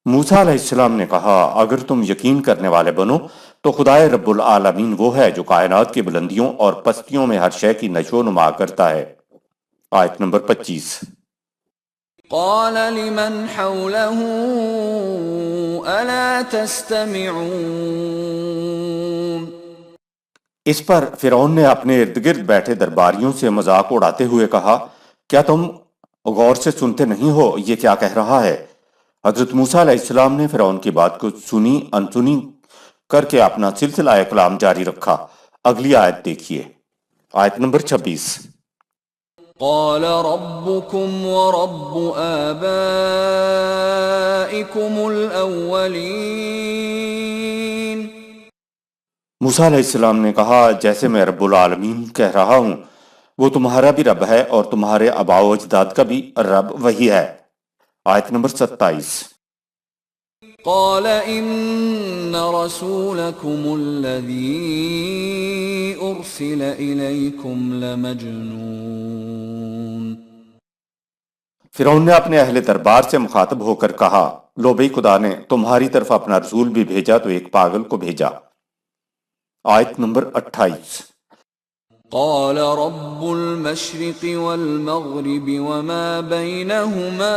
موسیٰ علیہ السلام نے کہا اگر تم یقین کرنے والے بنو تو خدائے رب العالمین وہ ہے جو کائنات کی بلندیوں اور پستیوں میں ہر شے کی نشو و نما کرتا ہے. آیت نمبر 25. قال لمن حوله ألا تستمعون. اس پر فرعون نے اپنے ارد گرد بیٹھے درباریوں سے مذاق اڑاتے ہوئے کہا کیا تم غور سے سنتے نہیں ہو یہ کیا کہہ رہا ہے؟ حضرت موسیٰ علیہ السلام نے فرعون کی بات کو سنی انسنی کر کے اپنا سلسلہ کلام جاری رکھا. اگلی آیت دیکھیے. آیت نمبر 26. قال ربكم ورب آبائكم الأولين. موسیٰ علیہ السلام نے کہا جیسے میں رب العالمین کہہ رہا ہوں وہ تمہارا بھی رب ہے اور تمہارے آباء و اجداد کا بھی رب وہی ہے. آیت نمبر 27. قال إن رسولكم الذي أرسل إليكم لمجنون. فرعون نے اپنے اہل دربار سے مخاطب ہو کر کہا لو بھئی خدا نے تمہاری طرف اپنا رسول بھی بھیجا تو ایک پاگل کو بھیجا. آیت نمبر 28. قال رب المشرق والمغرب وما بينهما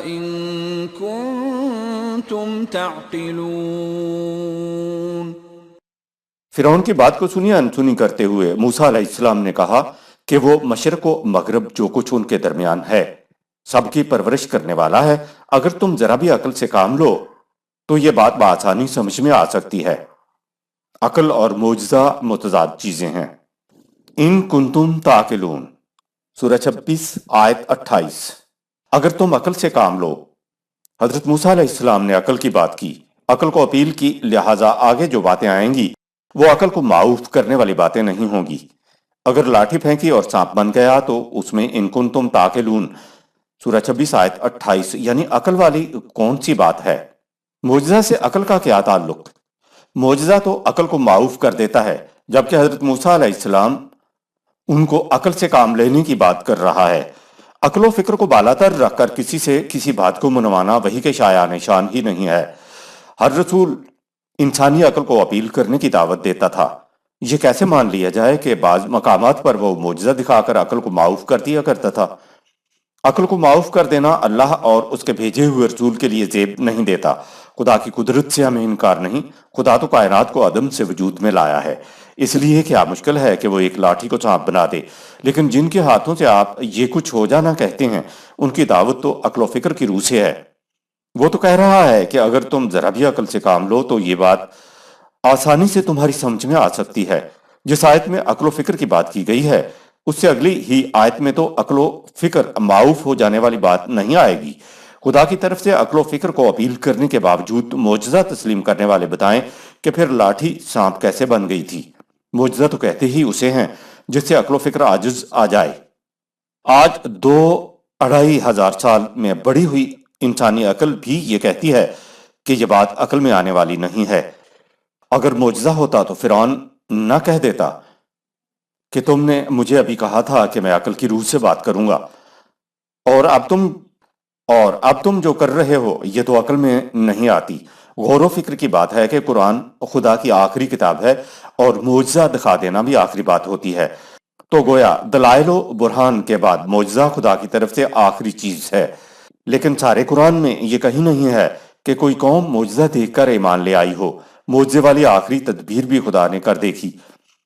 إن كنتم تعقلون۔ فرعون کی بات کو سنی انسنی کرتے ہوئے موسیٰ علیہ السلام نے کہا کہ وہ مشرق و مغرب جو کچھ ان کے درمیان ہے سب کی پرورش کرنے والا ہے، اگر تم ذرا بھی عقل سے کام لو تو یہ بات بآسانی سمجھ میں آ سکتی ہے۔ عقل اور معجزہ متضاد چیزیں ہیں۔ ان کنتم تعقلون، سورہ 26 آیت 28۔ اگر تم عقل سے کام لو، حضرت موسیٰ علیہ السلام نے عقل کی بات کی، عقل کو اپیل کی، لہٰذا آگے جو باتیں آئیں گی وہ عقل کو معاف کرنے والی باتیں نہیں ہوں گی۔ اگر لاٹھی پھینکی اور سانپ بن گیا تو اس میں ان کنتم تعقلون، سورہ 26 آیت 28، یعنی عقل والی کون سی بات ہے؟ معجزہ سے عقل کا کیا تعلق؟ معجزہ تو عقل کو معاف کر دیتا ہے، جبکہ حضرت موسیٰ علیہ السلام ان کو عقل سے کام لینے کی بات کر رہا ہے۔ عقل و فکر کو بالاتر رکھ کر کسی سے کسی بات کو منوانا وحی کے شایان شان ہی نہیں ہے۔ ہر رسول انسانی عقل کو اپیل کرنے کی دعوت دیتا تھا۔ یہ کیسے مان لیا جائے کہ بعض مقامات پر وہ معجزہ دکھا کر عقل کو معاف کر دیا کرتا تھا؟ عقل کو معاف کر دینا اللہ اور اس کے بھیجے ہوئے رسول کے لیے زیب نہیں دیتا۔ خدا کی قدرت سے ہمیں انکار نہیں، خدا تو کائنات کو عدم سے وجود میں لایا ہے، اس لیے کیا مشکل ہے کہ وہ ایک لاٹھی کو سانپ بنا دے؟ لیکن جن کے ہاتھوں سے آپ یہ کچھ ہو جانا کہتے ہیں ان کی دعوت تو عقل و فکر کی روح سے ہے۔ وہ تو کہہ رہا ہے کہ اگر تم ذرا بھی عقل سے کام لو تو یہ بات آسانی سے تمہاری سمجھ میں آ سکتی ہے۔ جس آیت میں عقل و فکر کی بات کی گئی ہے اس سے اگلی ہی آیت میں تو عقل و فکر معاف ہو جانے والی بات نہیں آئے گی۔ خدا کی طرف سے عقل و فکر کو اپیل کرنے کے باوجود معجزہ تسلیم کرنے والے بتائیں کہ پھر لاٹھی سانپ کیسے بن گئی تھی؟ معجزہ تو کہتے ہی اسے ہیں جس سے عقل و فکر عاجز آ جائے۔ آج 2-2.5 ہزار سال میں بڑھی ہوئی انسانی عقل بھی یہ کہتی ہے کہ یہ بات عقل میں آنے والی نہیں ہے۔ اگر معجزہ ہوتا تو فرعون نہ کہہ دیتا کہ تم نے مجھے ابھی کہا تھا کہ میں عقل کی روح سے بات کروں گا، اور اب تم جو کر رہے ہو یہ تو عقل میں نہیں آتی۔ غور و فکر کی بات ہے کہ قرآن خدا کی آخری کتاب ہے اور معجزہ دکھا دینا بھی آخری بات ہوتی ہے، تو گویا دلائل و برہان کے بعد معجزہ خدا کی طرف سے آخری چیز ہے۔ لیکن سارے قرآن میں یہ کہیں نہیں ہے کہ کوئی قوم معجزہ دیکھ کر ایمان لے آئی ہو۔ معجزے والی آخری تدبیر بھی خدا نے کر دیکھی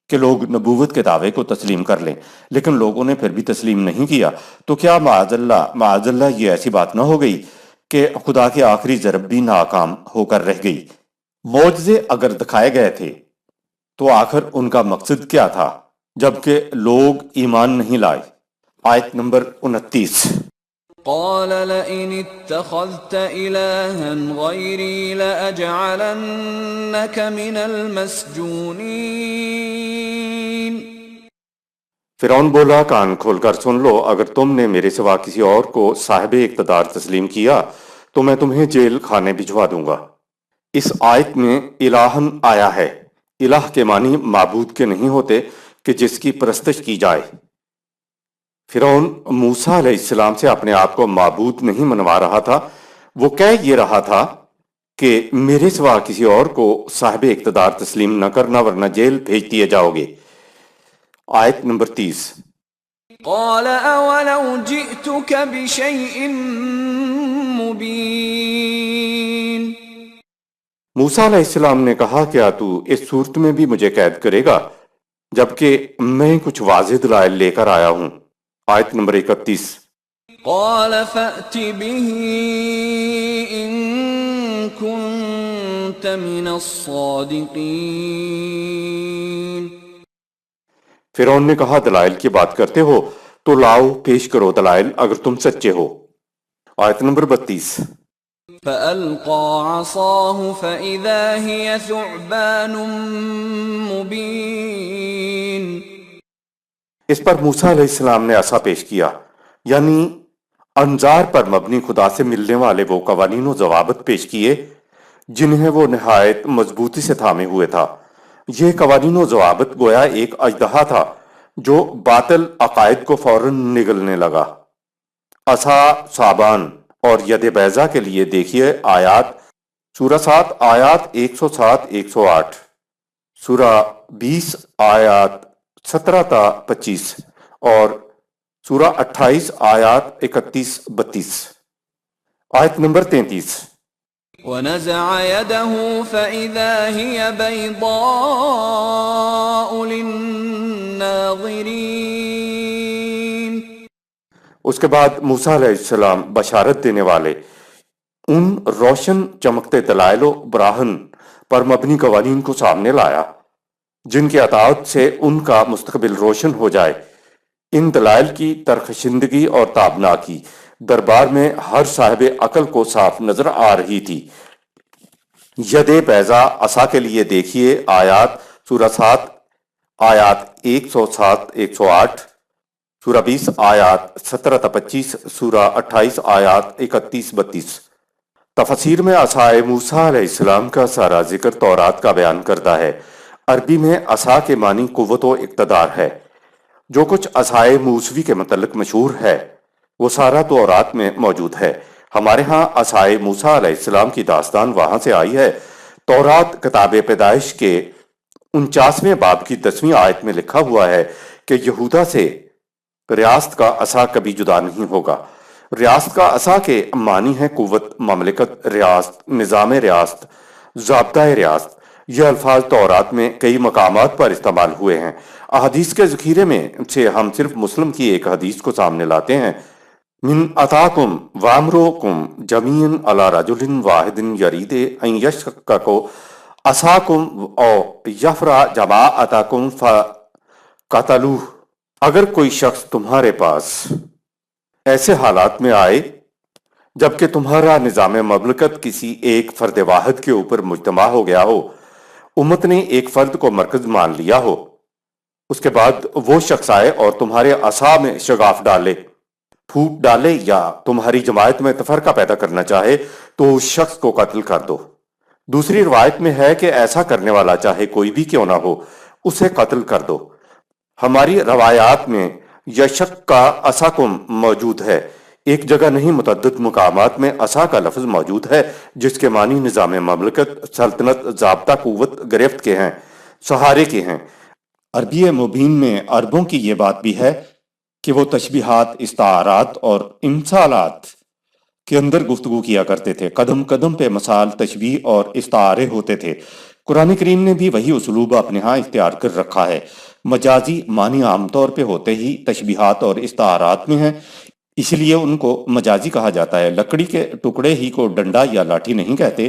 کہ لوگ نبوت کے دعوے کو تسلیم کر لیں، لیکن لوگوں نے پھر بھی تسلیم نہیں کیا۔ تو کیا معاذ اللہ یہ ایسی بات نہ ہو گئی کہ خدا کی آخری ضرب بھی ناکام ہو کر رہ گئی؟ معجزے اگر دکھائے گئے تھے تو آخر ان کا مقصد کیا تھا جبکہ لوگ ایمان نہیں لائے؟ آیت نمبر 29۔ قال لئن اتخذت إلها غيري لأجعلنك من المسجونين۔ فرعون بولا کان کھول کر سن لو، اگر تم نے میرے سوا کسی اور کو صاحب اقتدار تسلیم کیا تو میں تمہیں جیل خانے بھجوا دوں گا۔ اس آیت میں الہن آیا ہے۔ الہ کے معنی معبود کے نہیں ہوتے کہ جس کی پرستش کی جائے۔ فرعون موسیٰ علیہ السلام سے اپنے آپ کو معبود نہیں منوا رہا تھا، وہ کہہ یہ رہا تھا کہ میرے سوا کسی اور کو صاحب اقتدار تسلیم نہ کرنا ورنہ جیل بھیج دیے جاؤ گے۔ آیت نمبر 30۔ قال اولو جئتك بشيء مبين۔ موسیٰ علیہ السلام نے کہا کیا تو اس صورت میں بھی مجھے قید کرے گا جبکہ میں کچھ واضح دلائل لے کر آیا ہوں۔ آیت نمبر 31۔ قال فأت به إن كنت من الصادقين۔ فرعون نے کہا دلائل کی بات کرتے ہو تو لاؤ پیش کرو دلائل اگر تم سچے ہو۔ آیت نمبر 32۔ فألقى عصاه فإذا هي ثعبان مبين۔ اس پر موسیٰ علیہ السلام نے عصا پیش کیا، یعنی انظار پر مبنی خدا سے ملنے والے وہ قوانین و ضوابط پیش کیے جنہیں وہ نہایت مضبوطی سے تھامے ہوئے تھا۔ یہ قوانین و ضوابط گویا ایک اژدہا تھا جو باطل عقائد کو فوراً نگلنے لگا۔ عصا ثعبان اور ید بیضا کے لیے دیکھیے آیات سورہ 7 آیات 107-108، سورہ 20 آیات 17 تا 25 اور سورہ 28 آیات 31-32۔ آیت نمبر 33۔ ونزع يده فإذا هي بيضاء للناظرين۔ اس کے بعد موسیٰ علیہ السلام بشارت دینے والے ان روشن چمکتے دلائل و براہن پر مبنی قوانین کو سامنے لایا جن کی اطاعت سے ان کا مستقبل روشن ہو جائے۔ ان دلائل کی ترخشندگی اور تابناکی دربار میں ہر صاحب عقل کو صاف نظر آ رہی تھی۔ ید بیضا عصا کے لیے دیکھیے آیات سورہ 7 آیات 107-108، سورہ 20 آیات 17-25، سورہ 28 آیات 31-32۔ تفسیر میں عصائے موسیٰ علیہ السلام کا سارا ذکر تورات کا بیان کرتا ہے۔ عربی میں عصا کے معنی قوت و اقتدار ہے۔ جو کچھ عصائے موسوی کے متعلق مشہور ہے وہ سارا تورات میں موجود ہے۔ ہمارے ہاں عصائے موسیٰ علیہ السلام کی داستان وہاں سے آئی ہے۔ تورات کتاب پیدائش کے 49ویں باب کی 10ویں آیت میں لکھا ہوا ہے کہ یہودا سے ریاست کا عصا کبھی جدا نہیں ہوگا۔ ریاست کا عصا کے معنی ہے قوت، مملکت، ریاست، نظام ریاست، ضابطۂ ریاست۔ یہ الفاظ تورات میں کئی مقامات پر استعمال ہوئے ہیں۔ احادیث کے ذخیرے میں سے ہم صرف مسلم کی ایک حدیث کو سامنے لاتے ہیں۔ من اتاکم وامروکم جمیعا علی رجل واحد یرید ان یشککو عصاکم او یفرا جماعتکم فقتلوہ۔ اگر کوئی شخص تمہارے پاس ایسے حالات میں آئے جبکہ تمہارا نظام مملکت کسی ایک فرد واحد کے اوپر مجتمع ہو گیا ہو، امت نے ایک فرد کو مرکز مان لیا ہو، اس کے بعد وہ شخص آئے اور تمہارے عصا میں شگاف ڈالے، پھوٹ ڈالے یا تمہاری جماعت میں تفرقہ پیدا کرنا چاہے تو اس شخص کو قتل کر دو۔ دوسری روایت میں ہے کہ ایسا کرنے والا چاہے کوئی بھی کیوں نہ ہو اسے قتل کر دو۔ ہماری روایات میں یشک کا عصاکم موجود ہے، ایک جگہ نہیں متعدد مقامات میں عصا کا لفظ موجود ہے جس کے معنی نظام مملکت، سلطنت، ضابطہ، قوت، گرفت کے ہیں، سہارے کے ہیں۔ عربی مبین میں عربوں کی یہ بات بھی ہے کہ وہ تشبیہات، استعارات اور امثالات کے اندر گفتگو کیا کرتے تھے۔ قدم قدم پہ مثال، تشبیہ اور استعارے ہوتے تھے۔ قرآن کریم نے بھی وہی اسلوب اپنے ہاں اختیار کر رکھا ہے۔ مجازی معنی عام طور پہ ہوتے ہی تشبیہات اور استعارات میں ہیں، اس لیے ان کو مجازی کہا جاتا ہے۔ لکڑی کے ٹکڑے ہی کو ڈنڈا یا لاٹھی نہیں کہتے،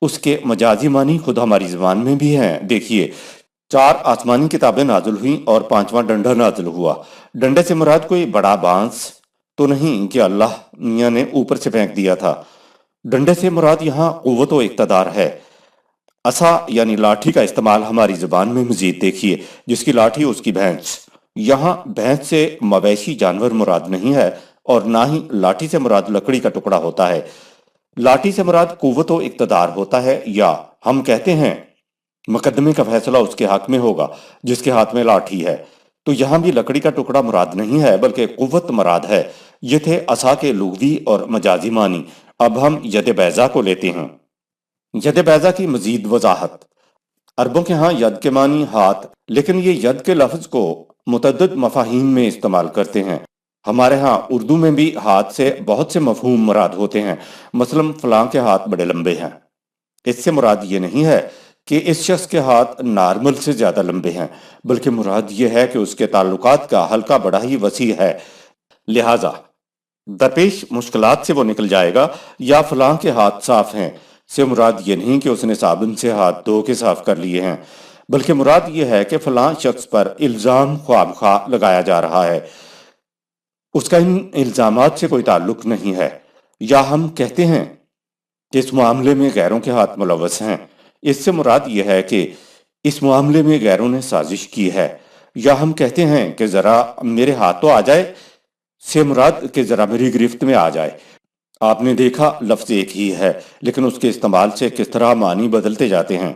اس کے مجازی معنی خود ہماری زبان میں بھی ہیں۔ دیکھیے 4 آسمانی کتابیں نازل ہوئیں اور 5واں ڈنڈا نازل ہوا۔ ڈنڈے سے مراد کوئی بڑا بانس تو نہیں کہ اللہ میاں نے اوپر سے پھینک دیا تھا۔ ڈنڈے سے مراد یہاں قوت و اقتدار ہے۔ عصا یعنی لاٹھی کا استعمال ہماری زبان میں مزید دیکھیے، جس کی لاٹھی اس کی بھینس۔ یہاں بھینس سے مویشی جانور مراد نہیں ہے اور نہ ہی لاٹھی سے مراد لکڑی کا ٹکڑا ہوتا ہے۔ لاٹھی سے مراد قوت و اقتدار ہوتا ہے، یا ہم کہتے ہیں مقدمے کا فیصلہ اس کے حق میں ہوگا جس کے ہاتھ میں لاٹھی ہے۔ تو یہاں بھی لکڑی کا ٹکڑا مراد نہیں ہے بلکہ قوت مراد ہے۔ یہ تھے عصا کے لغوی اور مجازی معنی۔ اب ہم ید بیضا کو لیتے ہیں۔ ید بیضا کی مزید وضاحت۔ عربوں کے ہاں ید کے معنی ہاتھ، لیکن یہ ید کے لفظ کو متعدد مفاہیم میں استعمال کرتے ہیں۔ ہمارے ہاں اردو میں بھی ہاتھ سے بہت سے مفہوم مراد ہوتے ہیں، مثلا فلاں کے ہاتھ بڑے لمبے ہیں۔ اس سے مراد یہ نہیں ہے کہ اس شخص کے ہاتھ نارمل سے زیادہ لمبے ہیں، بلکہ مراد یہ ہے کہ اس کے تعلقات کا حلقہ بڑا ہی وسیع ہے، لہٰذا درپیش مشکلات سے وہ نکل جائے گا۔ یا فلاں کے ہاتھ صاف ہیں سے مراد یہ نہیں کہ اس نے صابن سے ہاتھ دھو کے صاف کر لیے ہیں، بلکہ مراد یہ ہے کہ فلاں شخص پر الزام خواہ مخواہ لگایا جا رہا ہے، اس کا ان الزامات سے کوئی تعلق نہیں ہے۔ یا ہم کہتے ہیں کہ اس معاملے میں غیروں کے ہاتھ ملوث ہیں، اس سے مراد یہ ہے کہ اس معاملے میں غیروں نے سازش کی ہے۔ یا ہم کہتے ہیں کہ ذرا میرے ہاتھ تو آ جائے، سے مراد کہ ذرا میری گرفت میں آ جائے۔ آپ نے دیکھا لفظ ایک ہی ہے لیکن اس کے استعمال سے کس طرح معنی بدلتے جاتے ہیں۔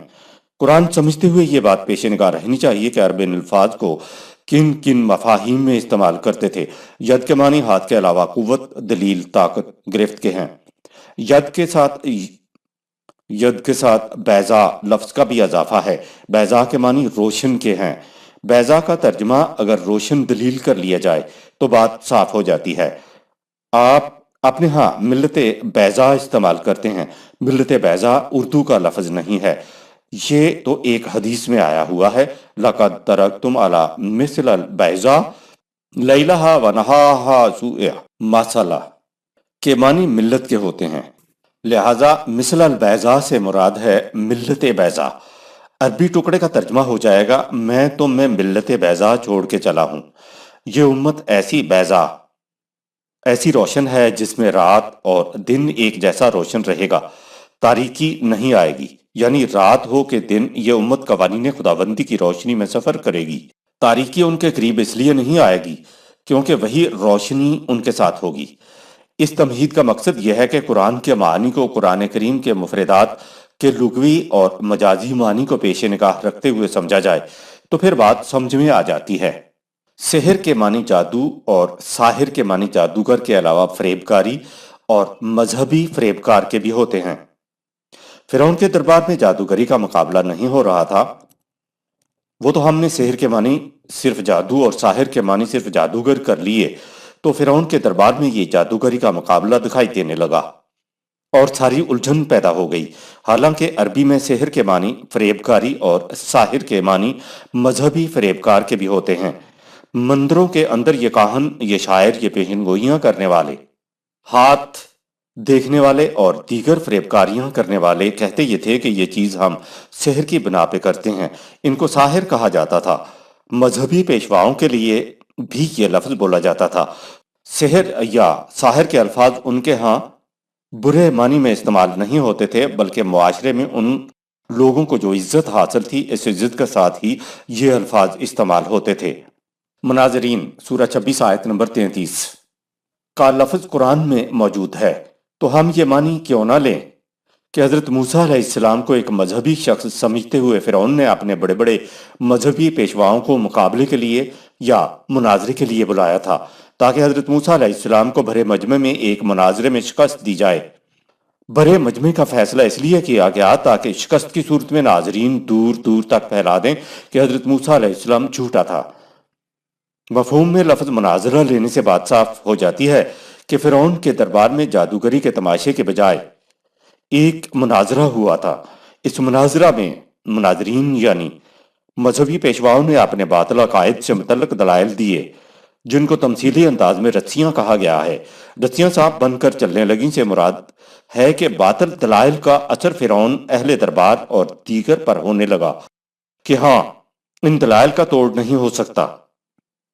قرآن سمجھتے ہوئے یہ بات پیش نگاہ رہنی چاہیے کہ عرب ان الفاظ کو کن کن مفاہیم میں استعمال کرتے تھے۔ ید کے معنی ہاتھ کے علاوہ قوت، دلیل، طاقت، گرفت کے ہیں۔ ید کے ساتھ بیضا لفظ کا بھی اضافہ ہے۔ بیضا کے معنی روشن کے ہیں۔ بیضا کا ترجمہ اگر روشن دلیل کر لیا جائے تو بات صاف ہو جاتی ہے۔ آپ اپنے ہاں ملت بیضا استعمال کرتے ہیں۔ ملت بیضا اردو کا لفظ نہیں ہے، یہ تو ایک حدیث میں آیا ہوا ہے، لَقَدْ تَرَكْتُمْ عَلَى مِثْلَ الْبَيْضَاءِ لَيْلَهَا وَنَهَارَهَا سُوءًا مسئلہ کے معنی ملت کے ہوتے ہیں، لہٰذا مثل البیضا سے مراد ہے ملت بیضا۔ عربی ٹکڑے کا ترجمہ ہو جائے گا، میں تم میں ملت بیضا چھوڑ کے چلا ہوں۔ یہ امت ایسی بیضا، ایسی روشن ہے جس میں رات اور دن ایک جیسا روشن رہے گا، تاریکی نہیں آئے گی، یعنی رات ہو کہ دن یہ امت قوانین خداوندی کی روشنی میں سفر کرے گی۔ تاریکی ان کے قریب اس لیے نہیں آئے گی کیونکہ وہی روشنی ان کے ساتھ ہوگی۔ اس تمہید کا مقصد یہ ہے کہ قرآن کے معانی کو قرآن کریم کے مفردات کے لغوی اور مجازی معنی کو پیش نگاہ رکھتے ہوئے سمجھا جائے تو پھر بات سمجھ میں آ جاتی ہے۔ سحر کے معنی جادو اور ساحر کے معنی جادوگر کے علاوہ فریب کاری اور مذہبی فریب کار کے بھی ہوتے ہیں۔ فرعون کے دربار میں جادوگری کا مقابلہ نہیں ہو رہا تھا، وہ تو ہم نے سحر کے معنی صرف جادو اور ساحر کے معنی صرف جادوگر کر لیے تو فرعون کے دربار میں یہ جادوگری کا مقابلہ دکھائی دینے لگا اور ساری الجھن پیدا ہو گئی۔ حالانکہ عربی میں سحر کے معنی فریب کاری اور ساحر کے معنی مذہبی فریب کار کے بھی ہوتے ہیں۔ مندروں کے اندر یہ کاہن، یہ شاعر، یہ پیشن گوئیاں کرنے والے، ہاتھ دیکھنے والے اور دیگر فریب کاریاں کرنے والے کہتے یہ تھے کہ یہ چیز ہم سحر کی بنا پہ کرتے ہیں۔ ان کو ساحر کہا جاتا تھا۔ مذہبی پیشواؤں کے لیے بھی یہ لفظ بولا جاتا تھا۔ سحر یا ساحر کے الفاظ ان کے ہاں برے معنی میں استعمال نہیں ہوتے تھے، بلکہ معاشرے میں ان لوگوں کو جو عزت حاصل تھی اس عزت کے ساتھ ہی یہ الفاظ استعمال ہوتے تھے۔ مناظرین، سورہ 26 آیت نمبر 33 کا لفظ قرآن میں موجود ہے تو ہم یہ معنی کیوں نہ لیں کہ حضرت موسیٰ علیہ السلام کو ایک مذہبی شخص سمجھتے ہوئے فرعون نے اپنے بڑے بڑے مذہبی پیشواؤں کو مقابلے کے لیے یا مناظرے کے لیے بلایا تھا تاکہ حضرت موسیٰ علیہ السلام کو بھرے مجمع میں ایک مناظرے میں شکست دی جائے۔ بھرے مجمع کا فیصلہ اس لیے کیا گیا تاکہ شکست کی صورت میں ناظرین دور دور تک پھیلا دیں کہ حضرت موسیٰ علیہ السلام جھوٹا تھا۔ مفہوم میں لفظ مناظرہ لینے سے بات صاف ہو جاتی ہے کہ فرعون کے دربار میں جادوگری کے تماشے کے بجائے ایک مناظرہ ہوا تھا۔ اس مناظرہ میں مناظرین یعنی مذہبی پیشواؤں نے اپنے باطل عقائد سے متعلق دلائل دیے، جن کو تمثیلی انداز میں رسیاں کہا گیا ہے۔ رسیاں سانپ بن کر چلنے لگیں سے مراد ہے کہ باطل دلائل کا اثر فرعون، اہل دربار اور دیگر پر ہونے لگا کہ ہاں ان دلائل کا توڑ نہیں ہو سکتا،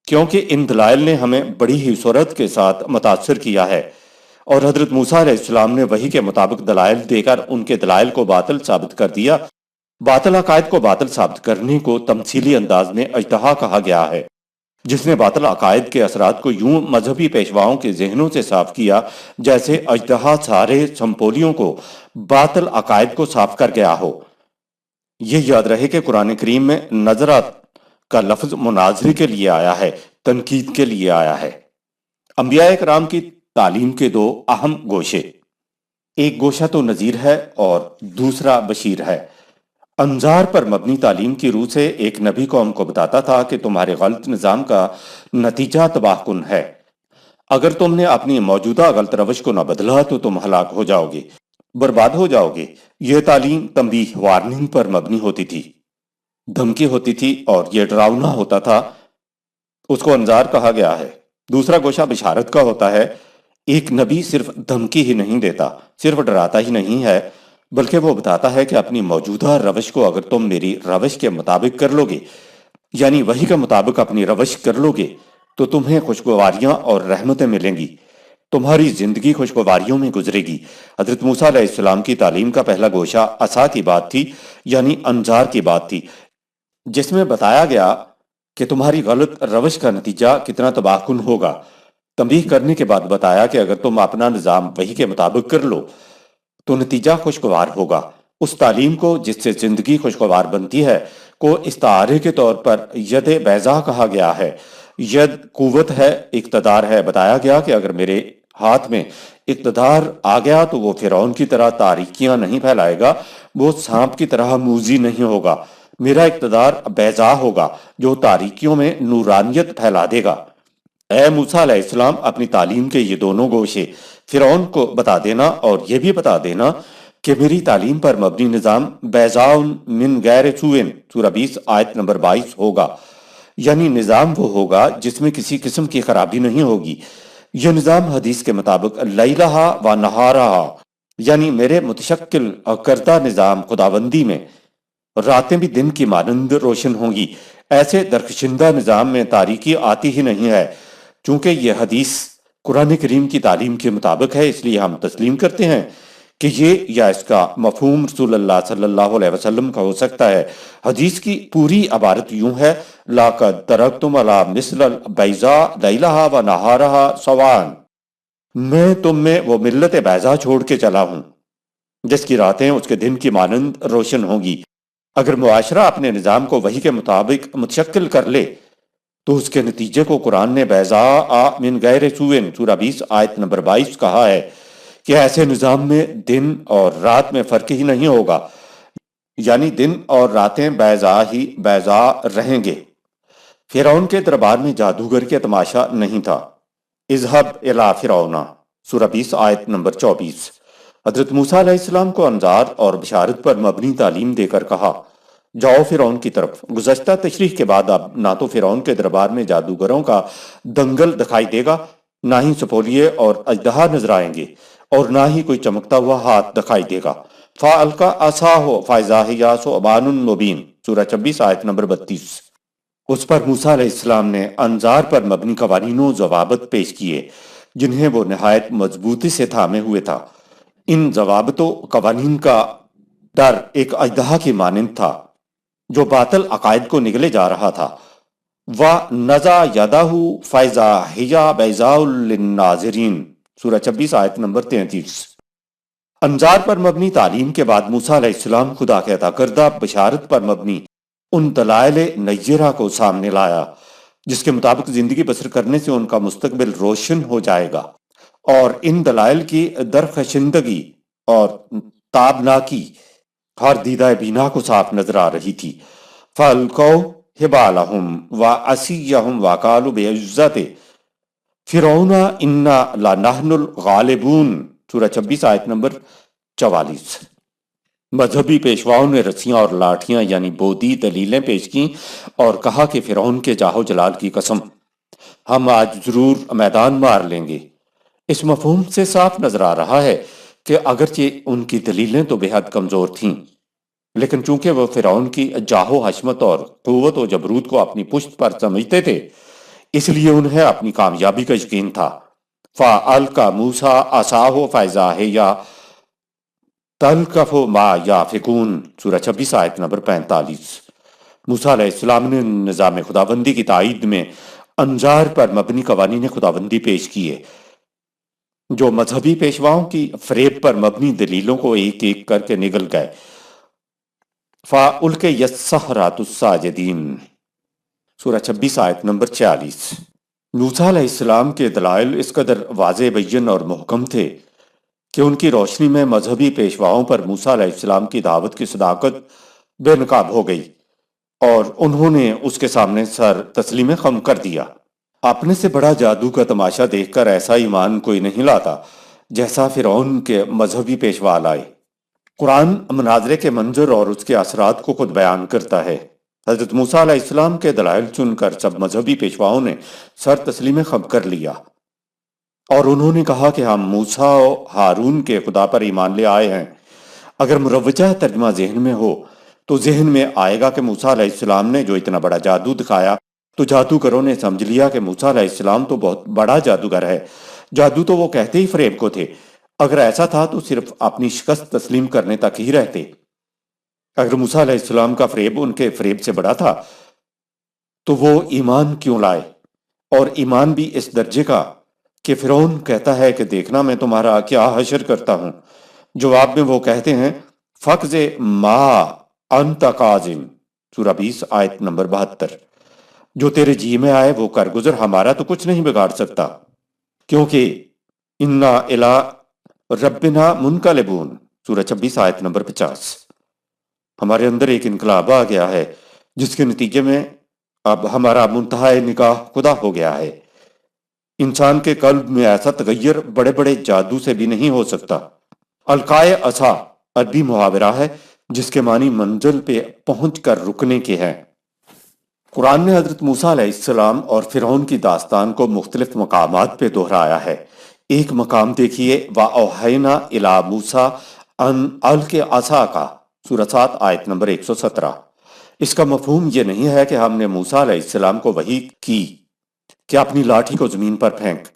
کیونکہ ان دلائل نے ہمیں بڑی ہی صورت کے ساتھ متاثر کیا ہے، اور حضرت موسیٰ علیہ السلام نے وحی کے مطابق دلائل دے کر ان کے دلائل کو باطل ثابت کر دیا۔ باطل عقائد کو باطل ثابت کرنے کو تمثیلی انداز میں اجتہا کہا گیا ہے، جس نے باطل عقائد کے اثرات کو یوں مذہبی پیشواؤں کے ذہنوں سے صاف کیا جیسے اجتہا سارے سمپولیوں کو باطل عقائد کو صاف کر گیا ہو۔ یہ یاد رہے کہ قرآن کریم میں نظرات کا لفظ مناظرے کے لیے آیا ہے، تنقید کے لیے آیا ہے۔ انبیاء کرام کی تعلیم کے دو اہم گوشے، ایک گوشہ تو نذیر ہے اور دوسرا بشیر ہے۔ انذار پر مبنی تعلیم کی روح سے ایک نبی قوم کو بتاتا تھا کہ تمہارے غلط نظام کا نتیجہ تباہ کن ہے، اگر تم نے اپنی موجودہ غلط روش کو نہ بدلا تو تم ہلاک ہو جاؤ گے، برباد ہو جاؤ گے۔ یہ تعلیم تنبیہ، وارننگ پر مبنی ہوتی تھی، دھمکی ہوتی تھی اور یہ ڈراؤنا ہوتا تھا، اس کو انذار کہا گیا ہے۔ دوسرا گوشہ بشارت کا ہوتا ہے۔ ایک نبی صرف دھمکی ہی نہیں دیتا، صرف ڈراتا ہی نہیں ہے، بلکہ وہ بتاتا ہے کہ اپنی موجودہ روش کو اگر تم میری روش کے مطابق کر لو گے، یعنی وحی کے مطابق اپنی روش کر لو گے تو تمہیں خوشگواریاں اور رحمتیں ملیں گی، تمہاری زندگی خوشگواریوں میں گزرے گی۔ حضرت موسیٰ علیہ السلام کی تعلیم کا پہلا گوشہ عصا کی بات تھی، یعنی انذار کی بات تھی، جس میں بتایا گیا کہ تمہاری غلط روش کا نتیجہ کتنا تباہ کن ہوگا۔ تنبیہ کرنے کے بعد بتایا کہ اگر تم اپنا نظام وحی کے مطابق کر لو تو نتیجہ خوشگوار ہوگا۔ اس تعلیم کو جس سے زندگی خوشگوار بنتی ہے کو استعارے کے طور پر ید بیضا کہا گیا ہے۔ ید قوت ہے، اقتدار ہے۔ بتایا گیا کہ اگر میرے ہاتھ میں اقتدار آ گیا تو وہ فرعون کی طرح تاریکیاں نہیں پھیلائے گا، وہ سانپ کی طرح موذی نہیں ہوگا، میرا اقتدار بیضا ہوگا جو تاریکیوں میں نورانیت پھیلا دے گا۔ اے موسیٰ علیہ السلام، اپنی تعلیم کے یہ دونوں گوشے فرعون کو بتا دینا اور یہ بھی بتا دینا کہ میری تعلیم پر مبنی نظام بیضاء من غیر سوء سورہ 20 آیت نمبر 22 ہوگا، یعنی نظام وہ ہوگا جس میں کسی قسم کی خرابی نہیں ہوگی۔ یہ نظام حدیث کے مطابق لیلہا و نہارہا، یعنی میرے متشکل کردہ نظام خداوندی میں راتیں بھی دن کی مانند روشن ہوں گی۔ ایسے درخشندہ نظام میں تاریکی آتی ہی نہیں ہے۔ چونکہ یہ حدیث قرآن کریم کی تعلیم کے مطابق ہے، اس لیے ہم تسلیم کرتے ہیں کہ یہ یا اس کا مفہوم رسول اللہ صلی اللہ علیہ وسلم کا ہو سکتا ہے۔ حدیث کی پوری عبارت یوں ہے: لَقَدْ تَرَكْتُمْ عَلَىٰ مِثْلِ الْبَيْضَاءِ لَيْلَهَا وَنَهَارَهَا سَوَاءً، میں تم میں وہ ملت بیضا چھوڑ کے چلا ہوں جس کی راتیں اس کے دن کی مانند روشن ہوں گی۔ اگر معاشرہ اپنے نظام کو وحی کے مطابق متشکل کر لے تو اس کے نتیجے کو قرآن نے بیضاء من غیر سوء سورہ 20 آیت نمبر 22 کہا ہے کہ ایسے نظام میں دن اور رات میں فرق ہی نہیں ہوگا، یعنی دن اور راتیں بیضاء رہیں گے۔ فرعون کے دربار میں جادوگر کے تماشا نہیں تھا۔ اذهب الی فرعون سورہ 20 آیت نمبر 24۔ حضرت موسیٰ علیہ السلام کو انذار اور بشارت پر مبنی تعلیم دے کر کہا، جاؤ فرعون کی طرف۔ گزشتہ تشریح کے بعد اب نہ تو فرعون کے دربار میں جادوگروں کا دنگل دکھائی دے گا، نہ ہی سپولیے اور اژدہا نظر آئیں گے، اور نہ ہی کوئی چمکتا ہوا ہاتھ دکھائی دے گا۔ فَأَلْقَىٰ عَصَاهُ فَإِذَا هِيَ ثُعْبَانٌ مُّبِينٌ سورہ 26 آیت نمبر 32۔ اس پر موسیٰ علیہ السلام نے انظار پر مبنی قوانین و ضوابط پیش کیے جنہیں وہ نہایت مضبوطی سے تھامے ہوئے تھا۔ ان ضوابط و قوانین کا ڈر ایک اژدہا کی مانند تھا جو باطل عقائد کو نگلے جا رہا تھا۔ وَنَزَعَ يَدَهُ فَإِذَا هِيَ بَيْضَاءُ لِلنَّاظِرِينَ سورہ 26 آیت نمبر 33۔ انظار پر مبنی تعلیم کے بعد موسیٰ علیہ السلام خدا کے عطا کردہ بشارت پر مبنی ان دلائل نیرہ کو سامنے لایا جس کے مطابق زندگی بسر کرنے سے ان کا مستقبل روشن ہو جائے گا، اور ان دلائل کی درخشندگی اور تابناکی ہر دیدہ بینا کو صاف نظر آ رہی تھی۔ فَأَلْقَوْا حِبَالَهُمْ وَعَصِيَّهُمْ وَقَالُوا بِعِزَّتِ فِرْعَوْنَ إِنَّا لَنَحْنُ الْغَالِبُونَ سورہ 26 آیت نمبر 44۔ مذہبی پیشواؤں نے رسیاں اور لاٹھیاں یعنی بودی دلیلیں پیش کیں اور کہا کہ فرعون کے جاہو جلال کی قسم، ہم آج ضرور میدان مار لیں گے۔ اس مفہوم سے صاف نظر آ رہا ہے کہ اگرچہ ان کی دلیلیں تو بے حد کمزور تھیں، لیکن چونکہ وہ فرعون کی جاہو حشمت اور قوت و جبروت کو اپنی پشت پر سمجھتے تھے، اس لیے انہیں اپنی کامیابی کا یقین تھا۔ فَأَلْقَىٰ مُوسَىٰ عَصَاهُ فَإِذَا هِيَ تَلْقَفُ مَا يَأْفِكُونَ سورہ 26 آیت نمبر 45۔ موسیٰ علیہ السلام نے نظام خداوندی کی تائید میں انظار پر مبنی قوانین خداوندی پیش کیے جو مذہبی پیشواؤں کی فریب پر مبنی دلیلوں کو ایک ایک کر کے نگل گئے۔ فَأُلْقِيَ السَّحَرَةُ سَاجِدِينَ سورہ 26 آیت نمبر 46۔ موسیٰ علیہ السلام کے دلائل اس قدر واضح بین اور محکم تھے کہ ان کی روشنی میں مذہبی پیشواؤں پر موسیٰ علیہ السلام کی دعوت کی صداقت بے نقاب ہو گئی اور انہوں نے اس کے سامنے سر تسلیم خم کر دیا۔ اپنے سے بڑا جادو کا تماشا دیکھ کر ایسا ایمان کوئی نہیں لاتا جیسا فرعون کے مذہبی پیشوا لائے۔ قرآن مناظرے کے منظر اور اس کے اثرات کو خود بیان کرتا ہے۔ حضرت موسیٰ علیہ السلام کے دلائل سن کر سب مذہبی پیشواؤں نے سر تسلیم خم کر لیا اور انہوں نے کہا کہ ہم موسیٰ و ہارون کے خدا پر ایمان لے آئے ہیں۔ اگر مروجہ ترجمہ ذہن میں ہو تو ذہن میں آئے گا کہ موسیٰ علیہ السلام نے جو اتنا بڑا جادو دکھایا تو جادوگروں نے سمجھ لیا کہ موسیٰ علیہ السلام تو بہت بڑا جادوگر ہے۔ جادو تو وہ کہتے ہی فریب کو تھے، اگر ایسا تھا تو صرف اپنی شکست تسلیم کرنے تک ہی رہتے۔ اگر موسیٰ علیہ السلام کا فریب ان کے فریب سے بڑا تھا تو وہ ایمان کیوں لائے، اور ایمان بھی اس درجے کا کہ فرعون کہتا ہے کہ دیکھنا میں تمہارا کیا حشر کرتا ہوں۔ جواب میں وہ کہتے ہیں فَقْزِ مَا أَنْتَ قَازٍ سورہ 20 آیت نمبر 72۔ جو تیرے جی میں آئے وہ کر گزر، ہمارا تو کچھ نہیں بگاڑ سکتا، کیونکہ اِنَّا إِلَىٰ رَبِّنَا مُنْقَلِبُونَ سورہ 26 آیت نمبر 50۔ ہمارے اندر ایک انقلاب آ گیا ہے جس کے نتیجے میں اب ہمارا منتہا نگاہ خدا ہو گیا ہے۔ انسان کے قلب میں ایسا تغیر بڑے بڑے جادو سے بھی نہیں ہو سکتا۔ القائے عصا عربی محاورہ ہے جس کے معنی منزل پہ پہنچ کر رکنے کے ہیں۔ قرآن نے حضرت موسیٰ علیہ السلام اور فرعون کی داستان کو مختلف مقامات پہ دہرایا ہے۔ ایک مقام دیکھیے وَأَوْحَيْنَا إِلَىٰ مُوسَىٰ أَنْ أَلْقِ عَصَاكَ سورہ 7 آیت نمبر 117۔ اس کا مفہوم یہ نہیں ہے کہ ہم نے موسیٰ علیہ السلام کو وحی کی کہ اپنی لاٹھی کو زمین پر پھینک۔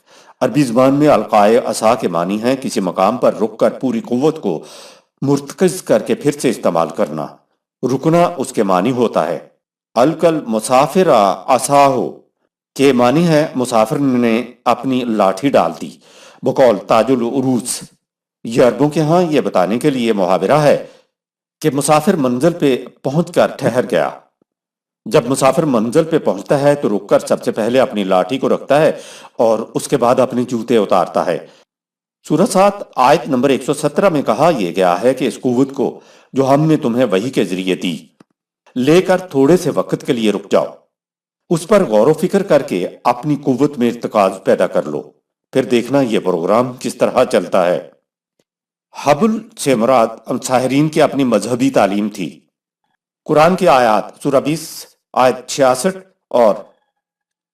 عربی زبان میں القائے عصا کے معنی ہیں کسی مقام پر رک کر پوری قوت کو مرتکز کر کے پھر سے استعمال کرنا۔ رکنا اس کے معنی ہوتا ہے۔ القل مسافر عصاہو کے معنی ہے مسافر نے اپنی لاٹھی ڈال دی۔ بقول تاج العروس، یہ عربوں کے ہاں یہ بتانے کے لیے محاورہ ہے کہ مسافر منزل پہ پہنچ کر ٹھہر گیا۔ جب مسافر منزل پہ پہنچتا ہے تو رک کر سب سے پہلے اپنی لاٹھی کو رکھتا ہے اور اس کے بعد اپنے جوتے اتارتا ہے۔ سورہ 7 آیت نمبر 117 میں کہا یہ گیا ہے کہ اس قوت کو جو ہم نے تمہیں وحی کے ذریعے دی لے کر تھوڑے سے وقت کے لیے رک جاؤ، اس پر غور و فکر کر کے اپنی قوت میں ارتکاز پیدا کر لو، پھر دیکھنا یہ پروگرام کس طرح چلتا ہے۔ حبل سے مراد ساحرین کی اپنی مذہبی تعلیم تھی۔ قرآن کی آیات سورہ 20 آیت 66 اور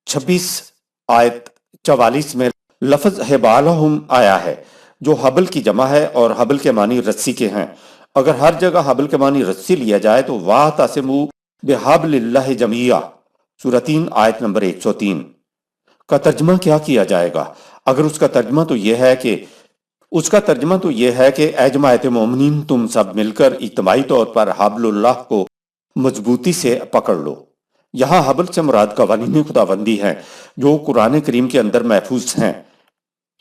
26 آیت 44 میں لفظ حبالہم آیا ہے جو حبل کی جمع ہے اور حبل کے معنی رسی کے ہیں۔ اگر ہر جگہ حبل کے معنی رسی لیا جائے تو وَاعْتَصِمُوا بِحَبْلِ اللَّهِ جَمِيعًا سورہ 3 آیت نمبر 103 کا ترجمہ کیا کیا جائے گا؟ اگر اس کا ترجمہ تو یہ ہے کہ اے جماعت مومنین تم سب مل کر اجتماعی طور پر حبل اللہ کو مضبوطی سے پکڑ لو۔ یہاں حبل سے مراد قوانین خداوندی ہیں جو قرآن کریم کے اندر محفوظ ہیں۔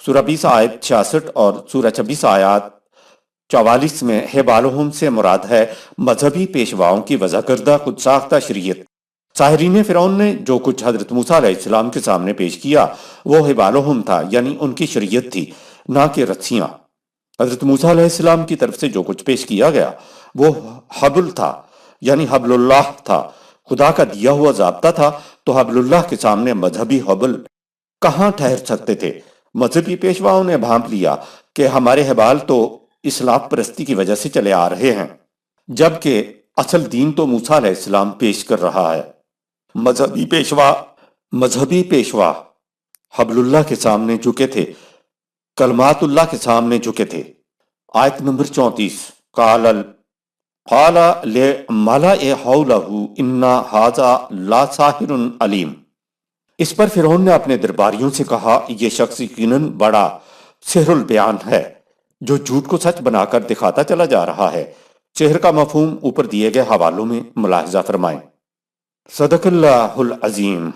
سورہ 20 آیت 66 اور سورہ 26 آیات 44 میں حبالہم سے مراد ہے مذہبی پیشواؤں کی وضع کردہ خود ساختہ شریعت۔ ساحرین فرعون نے جو کچھ حضرت موسیٰ علیہ السلام کے سامنے پیش کیا وہ حبالہم تھا، یعنی ان کی شریعت تھی، نہ کہ رسیاں۔ حضرت موسیٰ علیہ السلام کی طرف سے جو کچھ پیش کیا گیا وہ حبل تھا، یعنی حبل اللہ تھا، خدا کا دیا ہوا ضابطہ تھا۔ تو حبل اللہ کے سامنے مذہبی حبل کہاں ٹھہر سکتے تھے؟ مذہبی پیشواؤں نے بھانپ لیا کہ ہمارے حبال تو اسلاف پرستی کی وجہ سے چلے آ رہے ہیں، جبکہ اصل دین تو موسیٰ علیہ السلام پیش کر رہا ہے۔ مذہبی پیشوا حبل اللہ کے سامنے جھکے تھے، کلمات اللہ کے سامنے جھکے تھے۔ آیت نمبر 34 قال لملئ حولہ ان ھذا لساحر علیم۔ اس پر فرعون نے اپنے درباریوں سے کہا یہ شخص یقیناً بڑا سحر البیان ہے جو جھوٹ کو سچ بنا کر دکھاتا چلا جا رہا ہے۔ سحر کا مفہوم اوپر دیے گئے حوالوں میں ملاحظہ فرمائیں۔ صدق اللہ العظیم۔